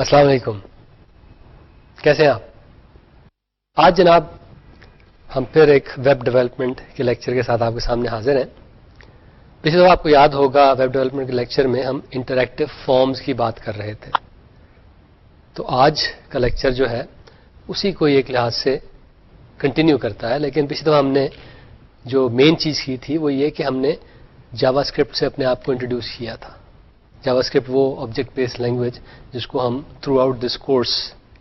السلام علیکم، کیسے ہیں آپ؟ آج جناب ہم پھر ایک ویب ڈیولپمنٹ کے لیکچر کے ساتھ آپ کے سامنے حاضر ہیں. پچھلے دفعہ آپ کو یاد ہوگا ویب ڈیولپمنٹ کے لیکچر میں ہم انٹریکٹیو فارمز کی بات کر رہے تھے. تو آج کا لیکچر جو ہے اسی کو ایک لحاظ سے کنٹینیو کرتا ہے، لیکن پچھلی دفعہ ہم نے جو مین چیز کی تھی وہ یہ کہ ہم نے جاوا اسکرپٹ سے اپنے آپ کو انٹروڈیوس کیا تھا. جاوا اسکرپٹ وہ آبجیکٹ بیسڈ لینگویج جس کو ہم تھرو آؤٹ دس کورس،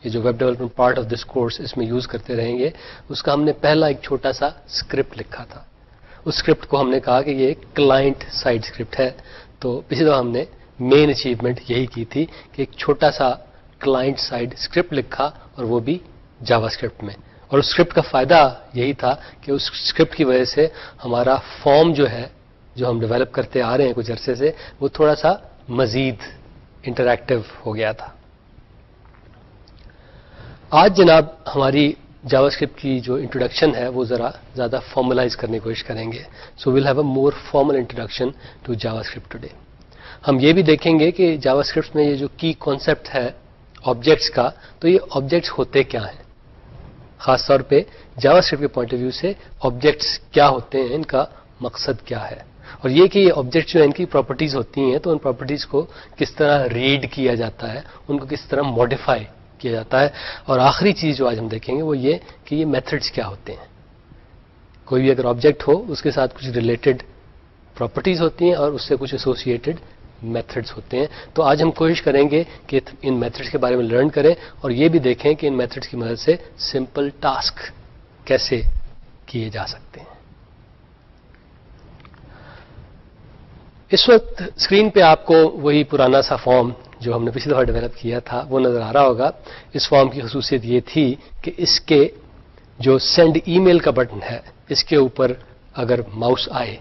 یہ جو web development part of this course اس میں یوز کرتے رہیں گے، اس کا ہم نے پہلا ایک چھوٹا سا اسکرپٹ لکھا تھا. اس اسکرپٹ کو ہم نے کہا کہ یہ ایک کلائنٹ سائڈ اسکرپٹ ہے. تو پچھلی دفعہ ہم نے مین اچیومنٹ یہی کی تھی کہ ایک چھوٹا سا کلائنٹ سائڈ اسکرپٹ لکھا، اور وہ بھی جاوا اسکرپٹ میں. اور اس اسکرپٹ کا فائدہ یہی تھا کہ اس اسکرپٹ کی وجہ سے ہمارا فارم جو ہے جو ہم ڈیولپ کرتے آ رہے ہیں کچھ عرصے سے، وہ تھوڑا سا مزید انٹریکٹیو ہو گیا تھا. آج جناب ہماری جاوا اسکرپٹ کی جو انٹروڈکشن ہے وہ ذرا زیادہ فارملائز کرنے کی کوشش کریں گے. So we'll have a more formal introduction to JavaScript today. ہم یہ بھی دیکھیں گے کہ جاوا اسکرپٹ میں یہ جو کی کانسیپٹ ہے آبجیکٹس کا، تو یہ آبجیکٹس ہوتے کیا ہیں. خاص طور پہ جاوا اسکرپٹ کے پوائنٹ آف ویو سے آبجیکٹس کیا ہوتے ہیں، ان کا مقصد کیا ہے، اور یہ کہ یہ آبجیکٹس جو ان کی پراپرٹیز ہوتی ہیں تو ان پراپرٹیز کو کس طرح ریڈ کیا جاتا ہے، ان کو کس طرح ماڈیفائی کیا جاتا ہے. اور آخری چیز جو آج ہم دیکھیں گے وہ یہ کہ یہ میتھڈس کیا ہوتے ہیں. کوئی بھی اگر آبجیکٹ ہو اس کے ساتھ کچھ ریلیٹڈ پراپرٹیز ہوتی ہیں اور اس سے کچھ ایسوسیٹڈ میتھڈس ہوتے ہیں. تو آج ہم کوشش کریں گے کہ ان میتھڈس کے بارے میں لرن کریں اور یہ بھی دیکھیں کہ ان میتھڈس کی مدد سے سمپل ٹاسک کیسے کیے جا سکتے ہیں. اس وقت اسکرین پہ آپ کو وہی پرانا سا فارم جو ہم نے پچھلی دفعہ ڈیولپ کیا تھا وہ نظر آ رہا ہوگا. اس فارم کی خصوصیت یہ تھی کہ اس کے جو سینڈ ای میل کا بٹن ہے اس کے اوپر اگر ماؤس آئے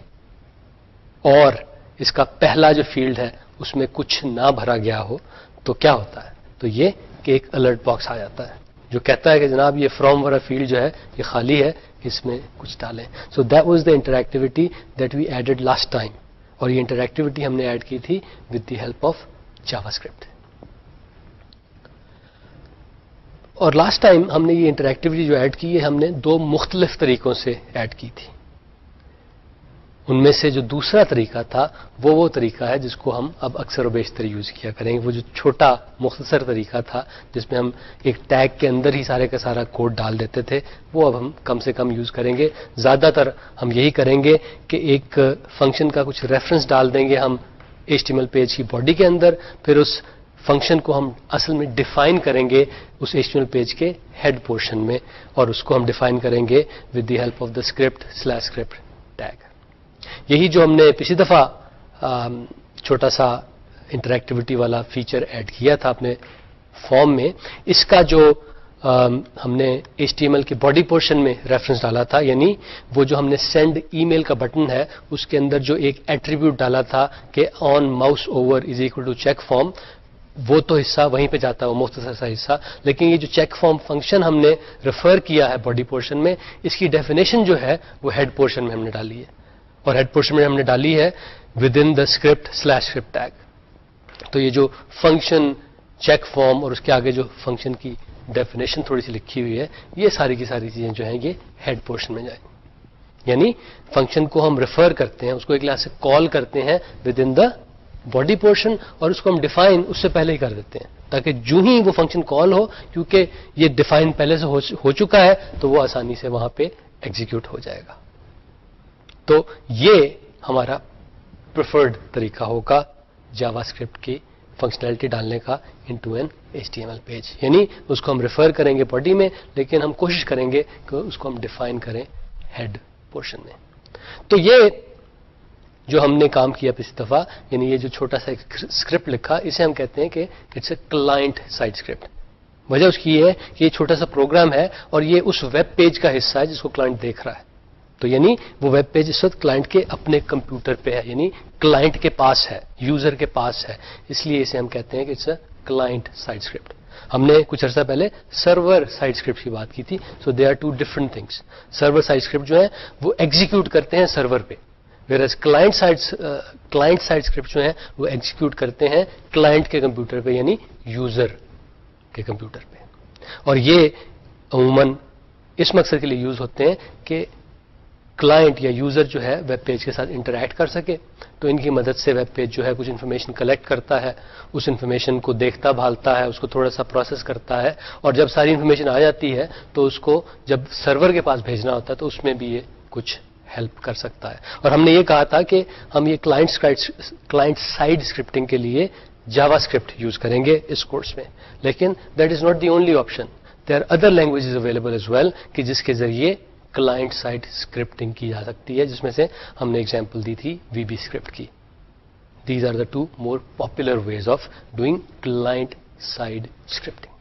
اور اس کا پہلا جو فیلڈ ہے اس میں کچھ نہ بھرا گیا ہو تو کیا ہوتا ہے. تو یہ کہ ایک الرٹ باکس آ جاتا ہے جو کہتا ہے کہ جناب یہ فرام والا فیلڈ جو ہے یہ خالی ہے، اس میں کچھ ڈالیں. So that was the interactivity that we added last time. اور یہ انٹریکٹیوٹی ہم نے ایڈ کی تھی with the help of JavaScript. اور لاسٹ ٹائم ہم نے یہ انٹریکٹیوٹی جو ایڈ کی ہے ہم نے دو مختلف طریقوں سے ایڈ کی تھی. ان میں سے جو دوسرا طریقہ تھا وہ طریقہ ہے جس کو ہم اب اکثر و بیشتر یوز کیا کریں گے. وہ جو چھوٹا مختصر طریقہ تھا جس میں ہم ایک ٹیگ کے اندر ہی سارے کا سارا کوڈ ڈال دیتے تھے، وہ اب ہم کم سے کم یوز کریں گے. زیادہ تر ہم یہی کریں گے کہ ایک فنکشن کا کچھ ریفرنس ڈال دیں گے ہم HTML پیج کی باڈی کے اندر، پھر اس فنکشن کو ہم اصل میں ڈیفائن کریں گے اس HTML پیج کے ہیڈ پورشن میں، اور اس کو ہم ڈیفائن کریں گے with the help of the script/script tag. یہی جو ہم نے پچھلی دفعہ چھوٹا سا انٹریکٹیوٹی والا فیچر ایڈ کیا تھا اپنے فارم میں، اس کا جو ہم نے HTML کے باڈی پورشن میں ریفرنس ڈالا تھا، یعنی وہ جو ہم نے سینڈ ای میل کا بٹن ہے اس کے اندر جو ایک ایٹریبیوٹ ڈالا تھا کہ on mouse over is equal to check form, وہ تو حصہ وہیں پہ جاتا ہے، وہ مختصر سا حصہ. لیکن یہ جو چیک فارم فنکشن ہم نے ریفر کیا ہے باڈی پورشن میں، اس کی ڈیفینیشن جو ہے وہ ہیڈ پورشن میں ہم نے ڈالی ہے، اور ہیڈ پورشن میں ہم نے ڈالی ہے with in the script/script tag. تو یہ جو فنکشن چیک فارم اور اس کے آگے جو فنکشن کی ڈیفینیشن تھوڑی سی لکھی ہوئی ہے، یہ ساری کی ساری چیزیں جو ہیں یہ ہیڈ پورشن میں جائیں. یعنی فنکشن کو ہم ریفر کرتے ہیں، اس کو ایک لحاظ سے کال کرتے ہیں with in the body portion, اور اس کو ہم ڈیفائن اس سے پہلے ہی کر دیتے ہیں تاکہ جو ہی وہ فنکشن کال ہو، کیونکہ یہ ڈیفائن پہلے سے ہو چکا ہے تو وہ آسانی سے وہاں پہ ایگزیکیوٹ ہو جائے گا. تو یہ ہمارا پریفرڈ طریقہ ہوگا جاوا اسکرپٹ کی فنکشنلٹی ڈالنے کا انٹو این HTML پیج. یعنی اس کو ہم ریفر کریں گے باڈی میں، لیکن ہم کوشش کریں گے کہ اس کو ہم ڈیفائن کریں ہیڈ پورشن میں. تو یہ جو ہم نے کام کیا پچھلی دفعہ، یعنی یہ جو چھوٹا سا اسکرپٹ لکھا، اسے ہم کہتے ہیں کہ it's a client side script. وجہ اس کی یہ ہے کہ یہ چھوٹا سا پروگرام ہے اور یہ اس ویب پیج کا حصہ ہے جس کو کلائنٹ دیکھ رہا ہے. تو یعنی وہ ویب پیج اس وقت کلائنٹ کے اپنے کمپیوٹر پہ ہے، یعنی کلائنٹ کے پاس ہے، یوزر کے پاس ہے، اس لیے اسے ہم کہتے ہیں کہ it's a client side script. ہم نے کچھ عرصہ پہلے سرور سائڈ اسکرپٹ کی بات کی تھی. So they are two different things. Server side script جو ہے وہ ایگزیکیوٹ کرتے ہیں سرور پہ، ویئرز کلائنٹ سائڈ اسکرپٹ جو ہیں وہ ایگزیکیوٹ کرتے ہیں کلائنٹ کے کمپیوٹر پہ، یعنی یوزر کے کمپیوٹر پہ. اور یہ عموماً اس مقصد کے لیے یوز ہوتے ہیں کہ کلائنٹ یا یوزر جو ہے ویب پیج کے ساتھ انٹریکٹ کر سکے. تو ان کی مدد سے ویب پیج جو ہے کچھ انفارمیشن کلیکٹ کرتا ہے, اس انفارمیشن کو دیکھتا بھالتا ہے, اس کو تھوڑا سا پروسیس کرتا ہے, اور جب ساری انفارمیشن آ جاتی ہے تو اس کو جب سرور کے پاس بھیجنا ہوتا ہے تو اس میں بھی یہ کچھ ہیلپ کر سکتا ہے. اور ہم نے یہ کہا تھا کہ ہم یہ کلائنٹ سائڈ اسکرپٹنگ کے لیے جاوا اسکرپٹ یوز کریں گے اس کورس میں. لیکن that is not the only option, there are other languages available as well کہ جس کے ذریعے کلائنٹ سائڈ اسکرپٹنگ کی جا سکتی ہے, جس میں سے ہم نے ایگزامپل دی تھی وی بی اسکرپٹ کی. These are the two more popular ways of doing client side scripting.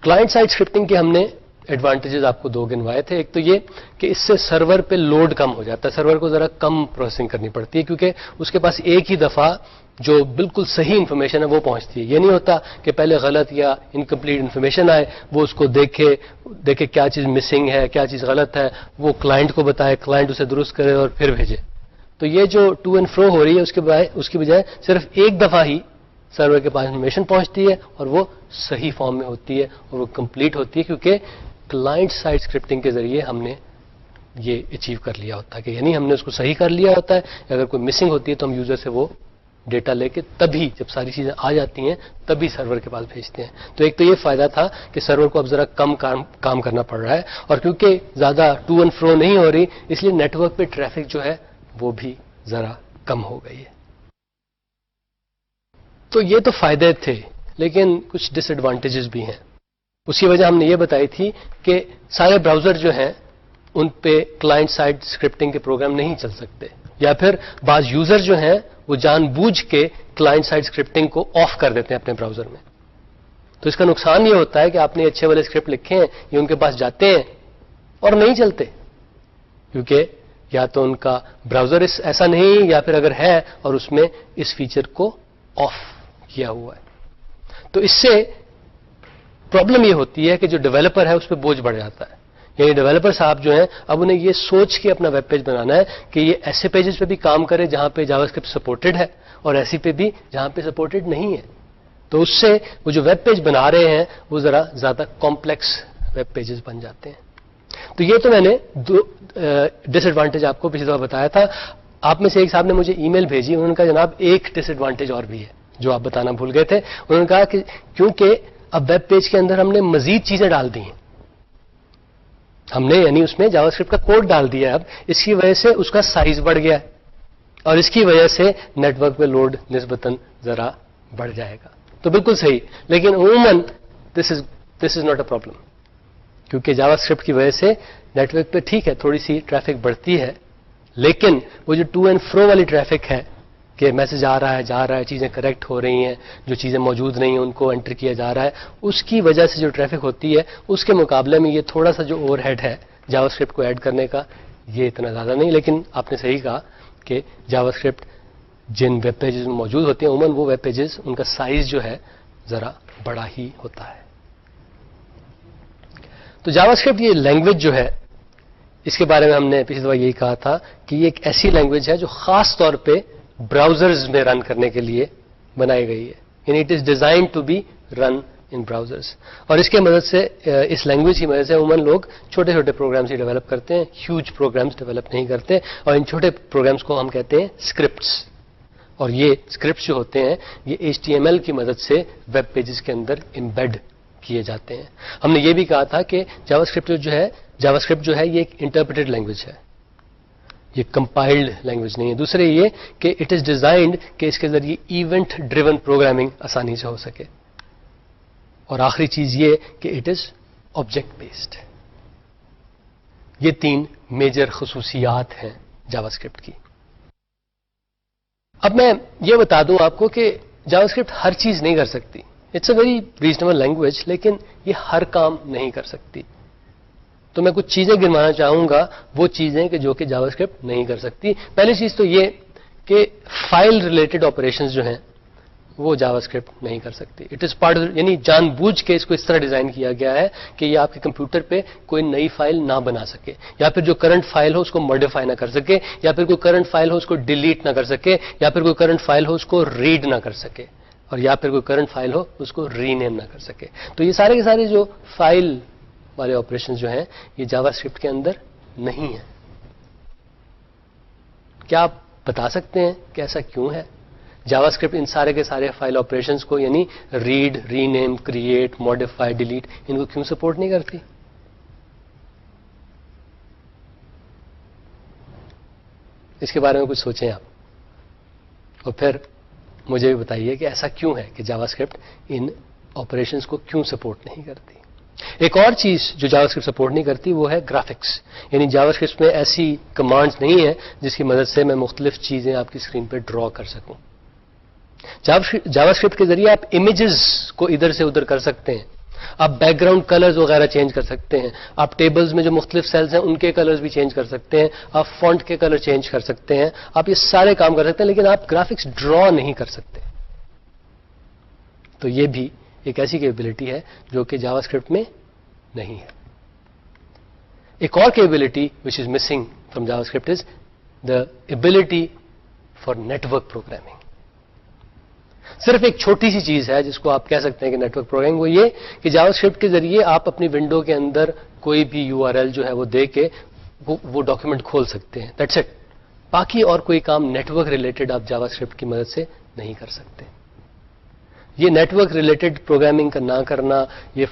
Client side scripting کے ہم نے ایڈوانٹیجز آپ کو 2 گنوائے تھے. ایک تو یہ کہ اس سے سرور پہ لوڈ کم ہو جاتا ہے, سرور کو ذرا کم پروسیسنگ کرنی پڑتی ہے کیونکہ اس کے پاس ایک ہی دفعہ جو بالکل صحیح انفارمیشن ہے وہ پہنچتی ہے. یہ نہیں ہوتا کہ پہلے غلط یا انکمپلیٹ انفارمیشن آئے, وہ اس کو دیکھے کیا چیز مسنگ ہے, کیا چیز غلط ہے, وہ کلائنٹ کو بتائے, کلائنٹ اسے درست کرے اور پھر بھیجے. تو یہ جو ٹو اینڈ فرو ہو رہی ہے اس کی بجائے صرف ایک دفعہ ہی سرور کے پاس انفارمیشن پہنچتی ہے اور وہ صحیح فارم میں ہوتی ہے اور وہ کمپلیٹ ہوتی ہے, کیونکہ کلائنٹ سائڈ اسکرپٹنگ کے ذریعے ہم نے یہ اچیو کر لیا ہوتا ہے کہ یعنی ہم نے اس کو صحیح کر لیا ہوتا ہے. اگر کوئی مسنگ ہوتی ہے تو ہم یوزر سے وہ ڈیٹا لے کے تبھی جب ساری چیزیں آ جاتی ہیں تبھی سرور کے پاس بھیجتے ہیں. تو ایک تو یہ فائدہ تھا کہ سرور کو اب ذرا کم کام کرنا پڑ رہا ہے, اور کیونکہ زیادہ ٹو اینڈ فرو نہیں ہو رہی اس لیے نیٹ ورک پہ ٹریفک جو ہے وہ بھی ذرا کم ہو گئی ہے. تو یہ تو فائدے تھے, لیکن کچھ ڈس ایڈوانٹیجز بھی ہیں. اس کی وجہ ہم نے یہ بتائی تھی کہ سارے براؤزر جو ہیں ان پہ کلائنٹ سائڈ اسکرپٹنگ کے پروگرام نہیں چل سکتے, یا پھر بعض یوزر جو ہیں وہ جان بوجھ کے کلائنٹ سائڈ اسکرپٹنگ کو آف کر دیتے ہیں اپنے براؤزر میں. تو اس کا نقصان یہ ہوتا ہے کہ آپ نے اچھے والے اسکرپٹ لکھے ہیں, یہ ان کے پاس جاتے ہیں اور نہیں چلتے, کیونکہ یا تو ان کا براؤزر ایسا نہیں, یا پھر اگر ہے اور اس میں اس فیچر کو آف کیا ہوا ہے. تو اس سے پرابلم یہ ہوتی ہے کہ جو ڈیولپر ہے اس پہ بوجھ بڑھ جاتا ہے. یعنی ڈیولپر صاحب جو ہیں اب انہیں یہ سوچ کے اپنا ویب پیج بنانا ہے کہ یہ ایسے پیجز پہ بھی کام کرے جہاں پہ جاوا اسکرپٹ سپورٹڈ ہے, اور ایسی پہ بھی جہاں پہ سپورٹڈ نہیں ہے. تو اس سے وہ جو ویب پیج بنا رہے ہیں وہ ذرا زیادہ کمپلیکس ویب پیجز بن جاتے ہیں. تو یہ تو میں نے 2 ڈس ایڈوانٹیج آپ کو پچھلی دفعہ بتایا تھا. آپ میں سے ایک صاحب نے مجھے ای میل بھیجی, انہوں نے کہا جناب ایک ڈس ایڈوانٹیج اور بھی ہے جو آپ بتانا بھول گئے تھے. انہوں نے کہا کہ کیونکہ اب ویب پیج کے اندر ہم نے مزید چیزیں ڈال دی ہیں, ہم نے یعنی اس میں جاوا اسکرپٹ کا کوڈ ڈال دیا ہے, اب اس کی وجہ سے اس کا سائز بڑھ گیا ہے اور اس کی وجہ سے نیٹ ورک پہ لوڈ نسبتاً ذرا بڑھ جائے گا. تو بالکل صحیح, لیکن عموماً دس از ناٹ اے پرابلم, کیونکہ جاوا اسکرپٹ کی وجہ سے نیٹ ورک پہ ٹھیک ہے تھوڑی سی ٹریفک بڑھتی ہے, لیکن وہ جو ٹو اینڈ فرو والی ٹریفک ہے کہ میسج آ رہا ہے جا رہا ہے, چیزیں کریکٹ ہو رہی ہیں, جو چیزیں موجود نہیں ہیں ان کو انٹر کیا جا رہا ہے, اس کی وجہ سے جو ٹریفک ہوتی ہے اس کے مقابلے میں یہ تھوڑا سا جو اوور ہیڈ ہے جاوا اسکرپٹ کو ایڈ کرنے کا یہ اتنا زیادہ نہیں. لیکن آپ نے صحیح کہا کہ جاوا اسکرپٹ جن ویب پیجز میں موجود ہوتے ہیں عموماً وہ ویب پیجز ان کا سائز جو ہے ذرا بڑا ہی ہوتا ہے. تو جاوا اسکرپٹ یہ لینگویج جو ہے اس کے بارے میں ہم نے پچھلی دفعہ یہی کہا تھا کہ یہ ایک ایسی لینگویج ہے جو خاص طور پہ براؤزرز میں رن کرنے کے لیے بنائی گئی ہے. یعنی it is designed to be run in browsers, اور اس کے مدد سے اس لینگویج کی مدد سے عموماً لوگ چھوٹے چھوٹے پروگرامز ہی ڈیولپ کرتے ہیں, ہیوج پروگرامز ڈیولپ نہیں کرتے, اور ان چھوٹے پروگرامز کو ہم کہتے ہیں اسکرپٹس. اور یہ اسکرپٹس جو ہوتے ہیں یہ HTML کی مدد سے ویب پیجز کے اندر امبیڈ کیے جاتے ہیں. ہم نے یہ بھی کہا تھا کہ جاوا اسکرپٹ جو ہے یہ ایک انٹرپریٹڈ لینگویج ہے, یہ کمپائلڈ لینگویج نہیں ہے. دوسرے یہ کہ اٹ از ڈیزائنڈ کہ اس کے ذریعے ایونٹ ڈریون پروگرامنگ آسانی سے ہو سکے, اور آخری چیز یہ کہ اٹ از آبجیکٹ بیسڈ. یہ 3 میجر خصوصیات ہیں جاوا اسکرپٹ کی. اب میں یہ بتا دوں آپ کو کہ جاوا اسکرپٹ ہر چیز نہیں کر سکتی. It's a very reasonable language, لیکن یہ ہر کام نہیں کر سکتی. تو میں کچھ چیزیں گنوانا چاہوں گا, وہ چیزیں کہ جو کہ جاوا اسکرپٹ نہیں کر سکتی. پہلی چیز تو یہ کہ فائل ریلیٹڈ آپریشنز جو ہیں وہ جاوا اسکرپٹ نہیں کر سکتی. اٹ از پارٹ, یعنی جان بوجھ کے اس کو اس طرح ڈیزائن کیا گیا ہے کہ یہ آپ کے کمپیوٹر پہ کوئی نئی فائل نہ بنا سکے, یا پھر جو کرنٹ فائل ہو اس کو ماڈیفائی نہ کر سکے, یا پھر کوئی کرنٹ فائل ہو اس کو ڈیلیٹ نہ کر سکے, یا پھر کوئی کرنٹ فائل ہو اس کو ریڈ نہ کر سکے. اور یا پھر کوئی کرنٹ فائل ہو اس کو ری نیم نہ کر سکے. تو یہ سارے کے سارے جو فائل والے آپریشن جو ہیں یہ جاوا اسکرپٹ کے اندر نہیں ہیں. کیا آپ بتا سکتے ہیں کہ ایسا کیوں ہے؟ جاوا اسکرپٹ ان سارے کے سارے فائل آپریشنس کو یعنی ریڈ، ری نیم، کریٹ، ماڈیفائی، ڈیلیٹ ان کو کیوں سپورٹ نہیں کرتی؟ اس کے بارے میں کچھ سوچیں آپ اور پھر مجھے بھی بتائیے کہ ایسا کیوں ہے کہ جاوا اسکرپٹ ان آپریشنس کو کیوں سپورٹ نہیں کرتی. ایک اور چیز جو جاوا اسکرپٹ سپورٹ نہیں کرتی وہ ہے گرافکس. یعنی جاوا اسکرپٹ میں ایسی کمانڈز نہیں ہیں جس کی مدد سے میں مختلف چیزیں آپ کی اسکرین پہ ڈرا کر سکوں. جاوا اسکرپٹ کے ذریعے آپ امیجز کو ادھر سے ادھر کر سکتے ہیں، آپ بیک گراؤنڈ کلرز وغیرہ چینج کر سکتے ہیں، آپ ٹیبلز میں جو مختلف سیلز ہیں ان کے کلرز بھی چینج کر سکتے ہیں، آپ فونٹ کے کلر چینج کر سکتے ہیں، آپ یہ سارے کام کر سکتے ہیں، لیکن آپ گرافکس ڈرا نہیں کر سکتے. تو یہ بھی ایک ایسی کیپبلٹی ہے جو کہ جاوا اسکرپٹ میں نہیں ہے. ایک اور capability which is missing from Java script is the ability for network programming. صرف ایک چھوٹی سی چیز ہے جس کو آپ کہہ سکتے ہیں کہ نیٹورک پروگرامنگ، وہ یہ کہ جاوا اسکرپٹ کے ذریعے آپ اپنی ونڈو کے اندر کوئی بھی URL جو ہے وہ دے کے وہ ڈاکیومنٹ کھول سکتے ہیں. That's it. باقی اور کوئی کام نیٹورک ریلیٹڈ آپ جاوا اسکرپٹ کی مدد سے نہیں کر سکتے. یہ نیٹورک ریلیٹڈ پروگرامنگ کا نہ کرنا، یہ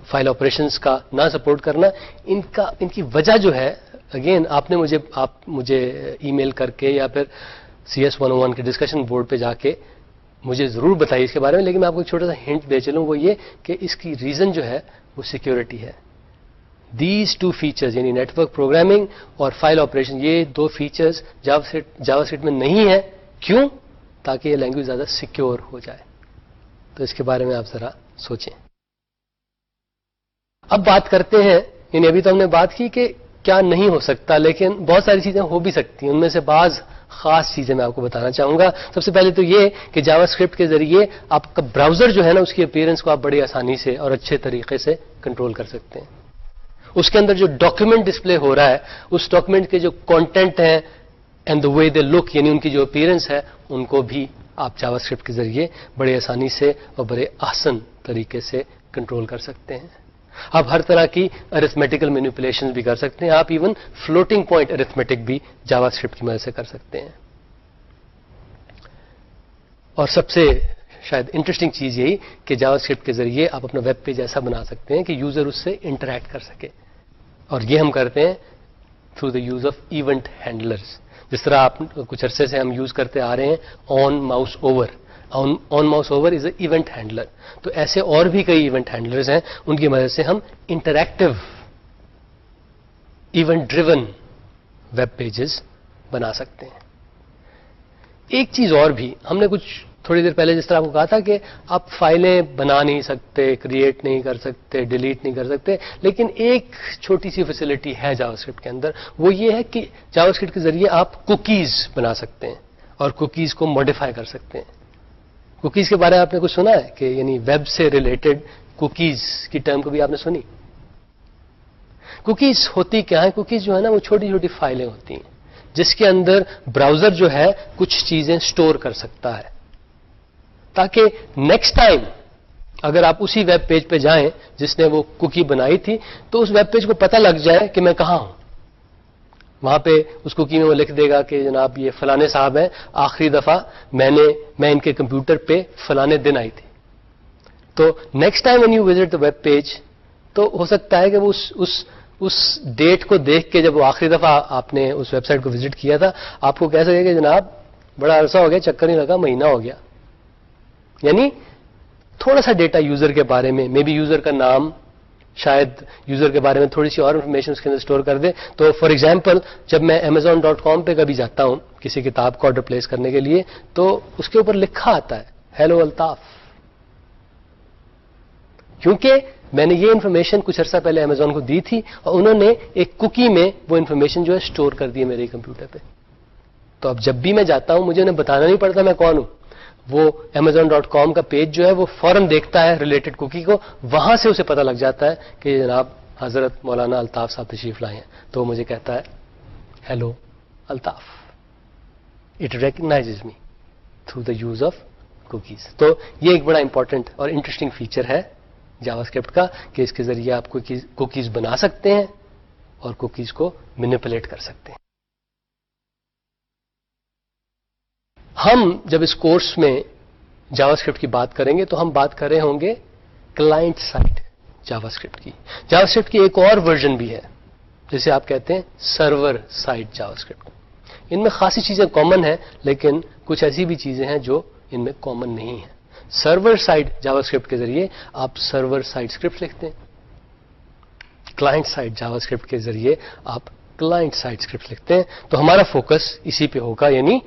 فائل آپریشنس کا نہ سپورٹ کرنا، ان کی وجہ جو ہے، اگین آپ مجھے ای میل کر کے یا پھر CS101 کے ڈسکشن بورڈ پہ جا کے مجھے ضرور بتائیے اس کے بارے میں، لیکن میں آپ کو ایک چھوٹا سا ہنٹ دے چلوں، وہ یہ کہ اس کی ریزن جو ہے وہ سیکیورٹی ہے. دیز ٹو فیچرز یعنی نیٹورک پروگرامنگ اور فائل آپریشن، یہ دو فیچرز جاوا اسکرپٹ میں نہیں ہے. کیوں؟ تاکہ یہ لینگویج زیادہ سیکیور ہو جائے. تو اس کے بارے میں آپ ذرا سوچیں. اب بات کرتے ہیں، یعنی ابھی تو ہم نے بات کی کہ کیا نہیں ہو سکتا، لیکن بہت ساری چیزیں ہو بھی سکتی ہیں. ان میں سے بعض خاص چیزیں میں آپ کو بتانا چاہوں گا. سب سے پہلے تو یہ کہ جاوا اسکرپٹ کے ذریعے آپ کا براؤزر جو ہے نا، اس کی اپیرنس کو آپ بڑی آسانی سے اور اچھے طریقے سے کنٹرول کر سکتے ہیں. اس کے اندر جو ڈاکیومنٹ ڈسپلے ہو رہا ہے، اس ڈاکیومنٹ کے جو کانٹینٹ ہیں اینڈ دا وے دے لک، یعنی ان کی جو اپیرنس ہے، ان کو بھی آپ جاوا اسکرپٹ کے ذریعے بڑے آسانی سے اور بڑے آسن طریقے سے کنٹرول کر سکتے ہیں. آپ ہر طرح کی ارتھمیٹیکل مینیپولیشن بھی کر سکتے ہیں. آپ ایون فلوٹنگ پوائنٹ ارتھمیٹک بھی جاوا اسکرپٹ کی مدد سے کر سکتے ہیں. اور سب سے شاید انٹرسٹنگ چیز یہی کہ جاوا اسکرپٹ کے ذریعے آپ اپنا ویب پیج ایسا بنا سکتے ہیں کہ یوزر اس سے انٹریکٹ کر سکے. اور یہ ہم کرتے ہیں through the use of event handlers. جس طرح آپ کچھ عرصے سے ہم یوز کرتے آ رہے ہیں آن ماؤس اوور. آن ماؤس اوور از اے ایونٹ ہینڈلر. تو ایسے اور بھی کئی ایونٹ ہینڈلرز ہیں، ان کی مدد سے ہم interactive event driven web pages بنا سکتے ہیں. ایک چیز اور بھی، ہم نے کچھ تھوڑی دیر پہلے جس طرح آپ کو کہا تھا کہ آپ فائلیں بنا نہیں سکتے، کریٹ نہیں کر سکتے، ڈیلیٹ نہیں کر سکتے، لیکن ایک چھوٹی سی فیسلٹی ہے جاوا اسکرپٹ کے اندر. وہ یہ ہے کہ جاوا اسکرپٹ کے ذریعے آپ کوکیز بنا سکتے ہیں اور کوکیز کو ماڈیفائی کر سکتے ہیں. کوکیز کے بارے میں آپ نے کچھ سنا ہے کہ یعنی ویب سے ریلیٹڈ کوکیز کی ٹرم کو بھی آپ نے سنی؟ کوکیز ہوتی کیا ہے؟ کوکیز جو ہے نا وہ چھوٹی چھوٹی فائلیں ہوتی ہیں جس کے اندر براؤزر جو ہے کچھ چیزیں سٹور کر سکتا ہے، تاکہ نیکسٹ ٹائم اگر آپ اسی ویب پیج پہ جائیں جس نے وہ کوکی بنائی تھی تو اس ویب پیج کو پتہ لگ جائے کہ میں کہاں ہوں. وہاں پہ اس کوکی میں وہ لکھ دے گا کہ جناب یہ فلانے صاحب ہیں، آخری دفعہ میں ان کے کمپیوٹر پہ فلانے دن آئی تھی. تو next time when you visit the web page تو ہو سکتا ہے کہ وہ اس ڈیٹ کو دیکھ کے، جب وہ آخری دفعہ آپ نے اس ویب سائٹ کو وزٹ کیا تھا، آپ کو کہہ سکے کہ جناب بڑا عرصہ ہو گیا، چکر نہیں لگا، مہینہ ہو گیا. یعنی تھوڑا سا ڈیٹا یوزر کے بارے میں، مے بی یوزر کا نام، شاید یوزر کے بارے میں تھوڑی سی اور انفارمیشن اس کے اندر اسٹور کر دے. تو فار ایگزامپل جب میں Amazon.com پہ کبھی جاتا ہوں کسی کتاب کو آرڈر پلیس کرنے کے لیے، تو اس کے اوپر لکھا آتا ہے ہیلو الطاف، کیونکہ میں نے یہ انفارمیشن کچھ عرصہ پہلے Amazon کو دی تھی اور انہوں نے ایک کوکی میں وہ انفارمیشن جو ہے اسٹور کر دی ہے میرے کمپیوٹر پہ. تو اب جب بھی میں جاتا ہوں مجھے انہیں بتانا نہیں پڑتا میں کون ہوں. وہ Amazon.com کا پیج جو ہے وہ فوراً دیکھتا ہے ریلیٹڈ کوکی کو، وہاں سے اسے پتہ لگ جاتا ہے کہ جناب حضرت مولانا الطاف صاحب تشریف لائے ہیں. تو وہ مجھے کہتا ہے hello Altaf. It recognises me through the use of cookies. تو یہ ایک بڑا امپورٹنٹ اور انٹرسٹنگ فیچر ہے جاوا اسکرپٹ کا کہ اس کے ذریعے آپ کوکیز بنا سکتے ہیں اور کوکیز کو مینیپولیٹ کر سکتے ہیں. ہم جب اس کورس میں جاوا اسکرپٹ کی بات کریں گے تو ہم بات کر رہے ہوں گے کلائنٹ سائڈ جاوا اسکرپٹ کی. جاوا اسکرپٹ کی ایک اور ورژن بھی ہے جسے آپ کہتے ہیں سرور سائڈ جاوا اسکرپٹ. ان میں خاصی چیزیں کامن ہیں لیکن کچھ ایسی بھی چیزیں ہیں جو ان میں کامن نہیں ہیں. سرور سائڈ جاوا اسکرپٹ کے ذریعے آپ سرور سائڈ اسکرپٹ لکھتے ہیں. کلائنٹ سائڈ جاوا اسکرپٹ کے ذریعے آپ کلائنٹ سائڈ اسکرپٹ لکھتے ہیں. تو ہمارا فوکس اسی پہ ہوگا, یعنی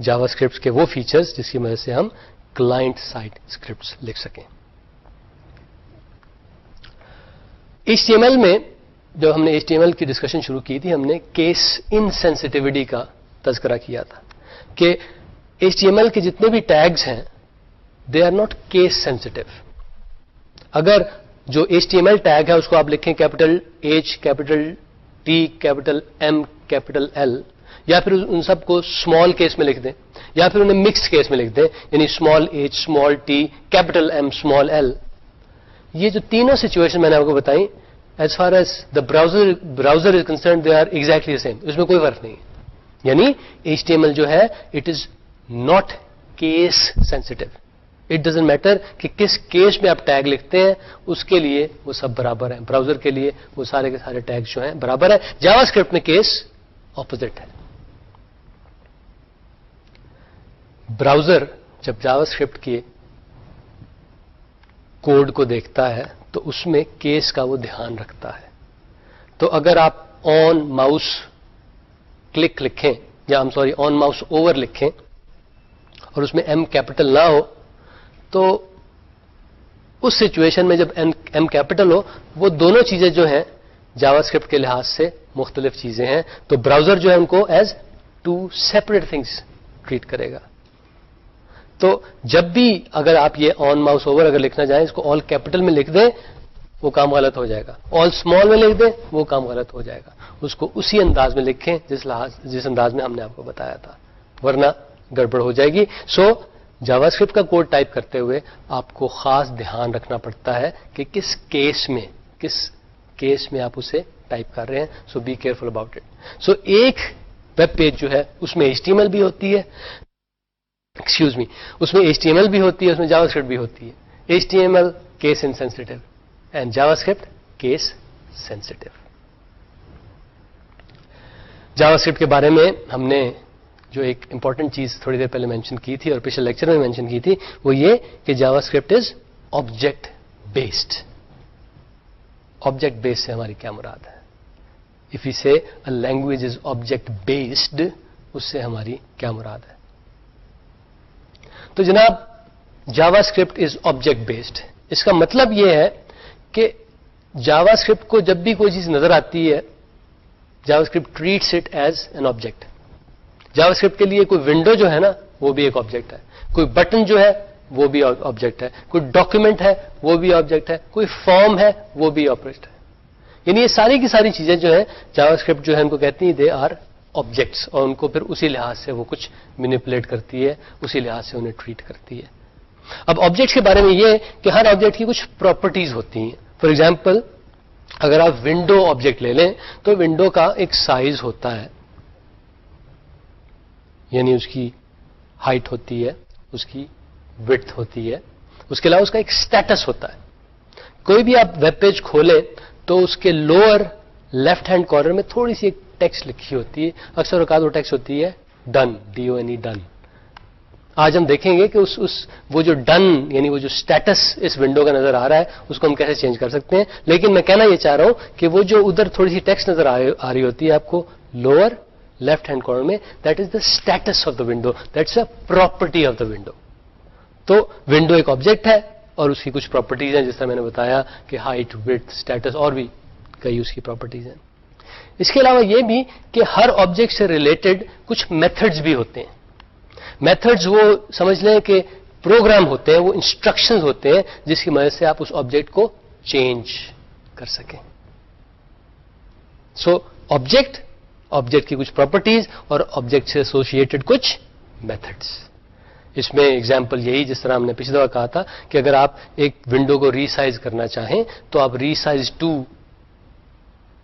جاوا اسکرپٹ کے وہ فیچرز جس کی مدد سے ہم کلائنٹ سائڈ اسکرپٹس لکھ سکیں. HTML میں جب ہم نے HTML کی ڈسکشن شروع کی تھی ہم نے کیس انسینسٹیوٹی کا تذکرہ کیا تھا کہ HTML کے جتنے بھی ٹیگز ہیں they are not case sensitive. اگر جو HTML ٹیگ ہے اس کو آپ لکھیں capital H, capital T, capital M, capital L, یا پھر ان سب کو اسمال کیس میں لکھ دیں یا پھر انہیں مکس کیس میں لکھ دیں, یعنی small H, small T, capital M, small L. یہ جو تینوں سچویشن میں نے آپ کو بتائی as far as the browser is concerned they are exactly same, اس میں کوئی فرق نہیں ہے. یعنی HTML جو ہے it is not case sensitive. It doesn't matter کہ کس کیس میں آپ ٹیگ لکھتے ہیں, اس کے لیے وہ سب برابر ہیں. براؤزر کے لیے وہ سارے کے سارے ٹیگ جو ہیں برابر ہیں. جاوا اسکرپٹ میں کیس اپوزٹ ہے. براؤزر جب جاوا اسکرپٹ کے کوڈ کو دیکھتا ہے تو اس میں کیس کا وہ دھیان رکھتا ہے. تو اگر آپ آن ماؤس کلک لکھیں یا آن ماؤس اوور لکھیں اور اس میں ایم کیپٹل نہ ہو تو اس سچویشن میں جب ایم کیپٹل ہو وہ دونوں چیزیں جو ہیں جاوا اسکرپٹ کے لحاظ سے مختلف چیزیں ہیں. تو براؤزر جو ہے ان کو as two separate things treat کرے گا. تو جب بھی اگر آپ یہ آن ماؤس اوور اگر لکھنا چاہیں اس کو آل کیپٹل میں لکھ دیں وہ کام غلط ہو جائے گا. آل اسمال میں لکھ دیں وہ کام غلط ہو جائے گا. اس کو اسی انداز میں لکھیں جس انداز میں ہم نے آپ کو بتایا تھا, ورنہ گڑبڑ ہو جائے گی. سو جاوا اسکرپٹ کا کوڈ ٹائپ کرتے ہوئے آپ کو خاص دھیان رکھنا پڑتا ہے کہ کس کیس میں آپ اسے ٹائپ کر رہے ہیں. سو بی کیئرفل اباؤٹ اٹ. سو ایک ویب پیج جو ہے اس میں HTML بھی ہوتی ہے, اس میں HTML بھی ہوتی ہے, اس میں جاوا اسکرپٹ بھی ہوتی ہے. HTML case insensitive and Java script case sensitive. Java script کے بارے میں ہم نے جو ایک امپورٹنٹ چیز تھوڑی دیر پہلے مینشن کی تھی اور پچھلے لیکچر میں مینشن کی تھی وہ یہ کہ JavaScript is object based. Object based سے ہماری کیا مراد ہے؟ If you say a language is object based, اس سے ہماری کیا مراد ہے؟ تو جناب JavaScript is object based. اس کا مطلب یہ ہے کہ جاوا اسکرپٹ کو جب بھی کوئی چیز نظر آتی ہے JavaScript treats it as an object. JavaScript کے لیے کوئی ونڈو جو ہے نا وہ بھی ایک آبجیکٹ ہے, کوئی بٹن جو ہے وہ بھی آبجیکٹ ہے, کوئی ڈاکیومنٹ ہے وہ بھی آبجیکٹ ہے, کوئی فارم ہے وہ بھی آبجیکٹ ہے. یعنی یہ ساری کی ساری چیزیں جو ہیں جاوا اسکرپٹ جو ہے ان کو کہتی ہیں دے آر آبجیکٹس, اور ان کو پھر اسی لحاظ سے وہ کچھ مینیپولیٹ کرتی ہے, اسی لحاظ سے انہیں ٹریٹ کرتی ہے. اب آبجیکٹس کے بارے میں یہ ہے کہ ہر آبجیکٹ کی کچھ پراپرٹیز ہوتی ہیں. فار ایگزامپل اگر آپ ونڈو آبجیکٹ لے لیں تو ونڈو کا ایک سائز ہوتا ہے, یعنی اس کی ہائٹ ہوتی ہے, اس کی وڈتھ ہوتی ہے, اس کے علاوہ اس کا ایک اسٹیٹس ہوتا ہے. کوئی بھی آپ ویب پیج کھولیں تو اس کے لوور لیفٹ ہینڈ کارنر میں تھوڑی سی ایک ٹیکسٹ لکھی ہوتی ہے. اکثر اوقات وہ ٹیکسٹ ہوتی ہے ڈن, DONE ڈن. آج ہم دیکھیں گے کہ وہ جو ڈن یعنی وہ جو اسٹیٹس اس ونڈو کا نظر آ رہا ہے اس کو ہم کیسے چینج کر سکتے ہیں. لیکن میں کہنا یہ چاہ رہا ہوں کہ وہ جو ادھر تھوڑی سی ٹیکسٹ نظر آ رہی ہوتی ہے آپ کو لوور لیفٹ ہینڈ کارنر میں, that is the status of the window, that's a property of the window. تو ونڈو ایک آبجیکٹ ہے اور اس کی کچھ پراپرٹیز ہیں, جس طرح میں نے بتایا کہ ہائٹ, وڈتھ, اسٹیٹس, اور بھی کئی اس کی پراپرٹیز ہیں. اس کے علاوہ یہ بھی کہ ہر آبجیکٹ سے ریلیٹڈ کچھ میتھڈز بھی ہوتے ہیں. میتھڈز وہ سمجھ لیں کہ پروگرام ہوتے ہیں, وہ انسٹرکشنز ہوتے ہیں جس کی مدد سے آپ اس آبجیکٹ کو چینج کر سکیں. سو آبجیکٹ کی کچھ پراپرٹیز اور آبجیکٹ سے ایسوسیٹڈ کچھ میتھڈز. اس میں ایگزامپل یہی جس طرح ہم نے پچھلی دفعہ کہا تھا کہ اگر آپ ایک ونڈو کو ریسائز کرنا چاہیں تو آپ ریسائز ٹو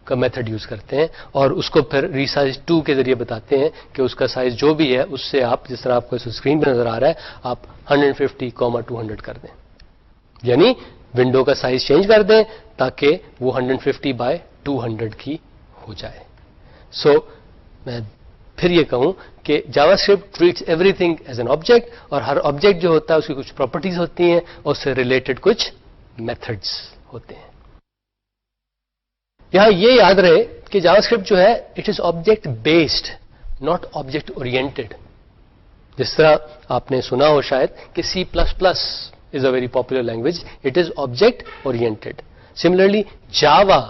کا میتھڈ یوز کرتے ہیں اور اس کو پھر ریسائز 2 کے ذریعے بتاتے ہیں کہ اس کا سائز جو بھی ہے اس سے آپ جس طرح آپ کو اسکرین پہ نظر آ رہا ہے آپ 150, 200 کر دیں, یعنی ونڈو کا سائز چینج کر دیں تاکہ وہ 150/200 کی ہو جائے. سو میں پھر یہ کہوں کہ JavaScript treats everything as an object, اور ہر آبجیکٹ جو ہوتا ہے اس کی کچھ پراپرٹیز ہوتی ہیں اور اس سے ریلیٹڈ کچھ میتھڈس ہوتے ہیں. یہاں یہ یاد رہے کہ جاوا اسکرپٹ جو ہے it is object based not object oriented. جس طرح آپ نے سنا ہو شاید کہ C++ is a very popular language, it is object oriented. Similarly Java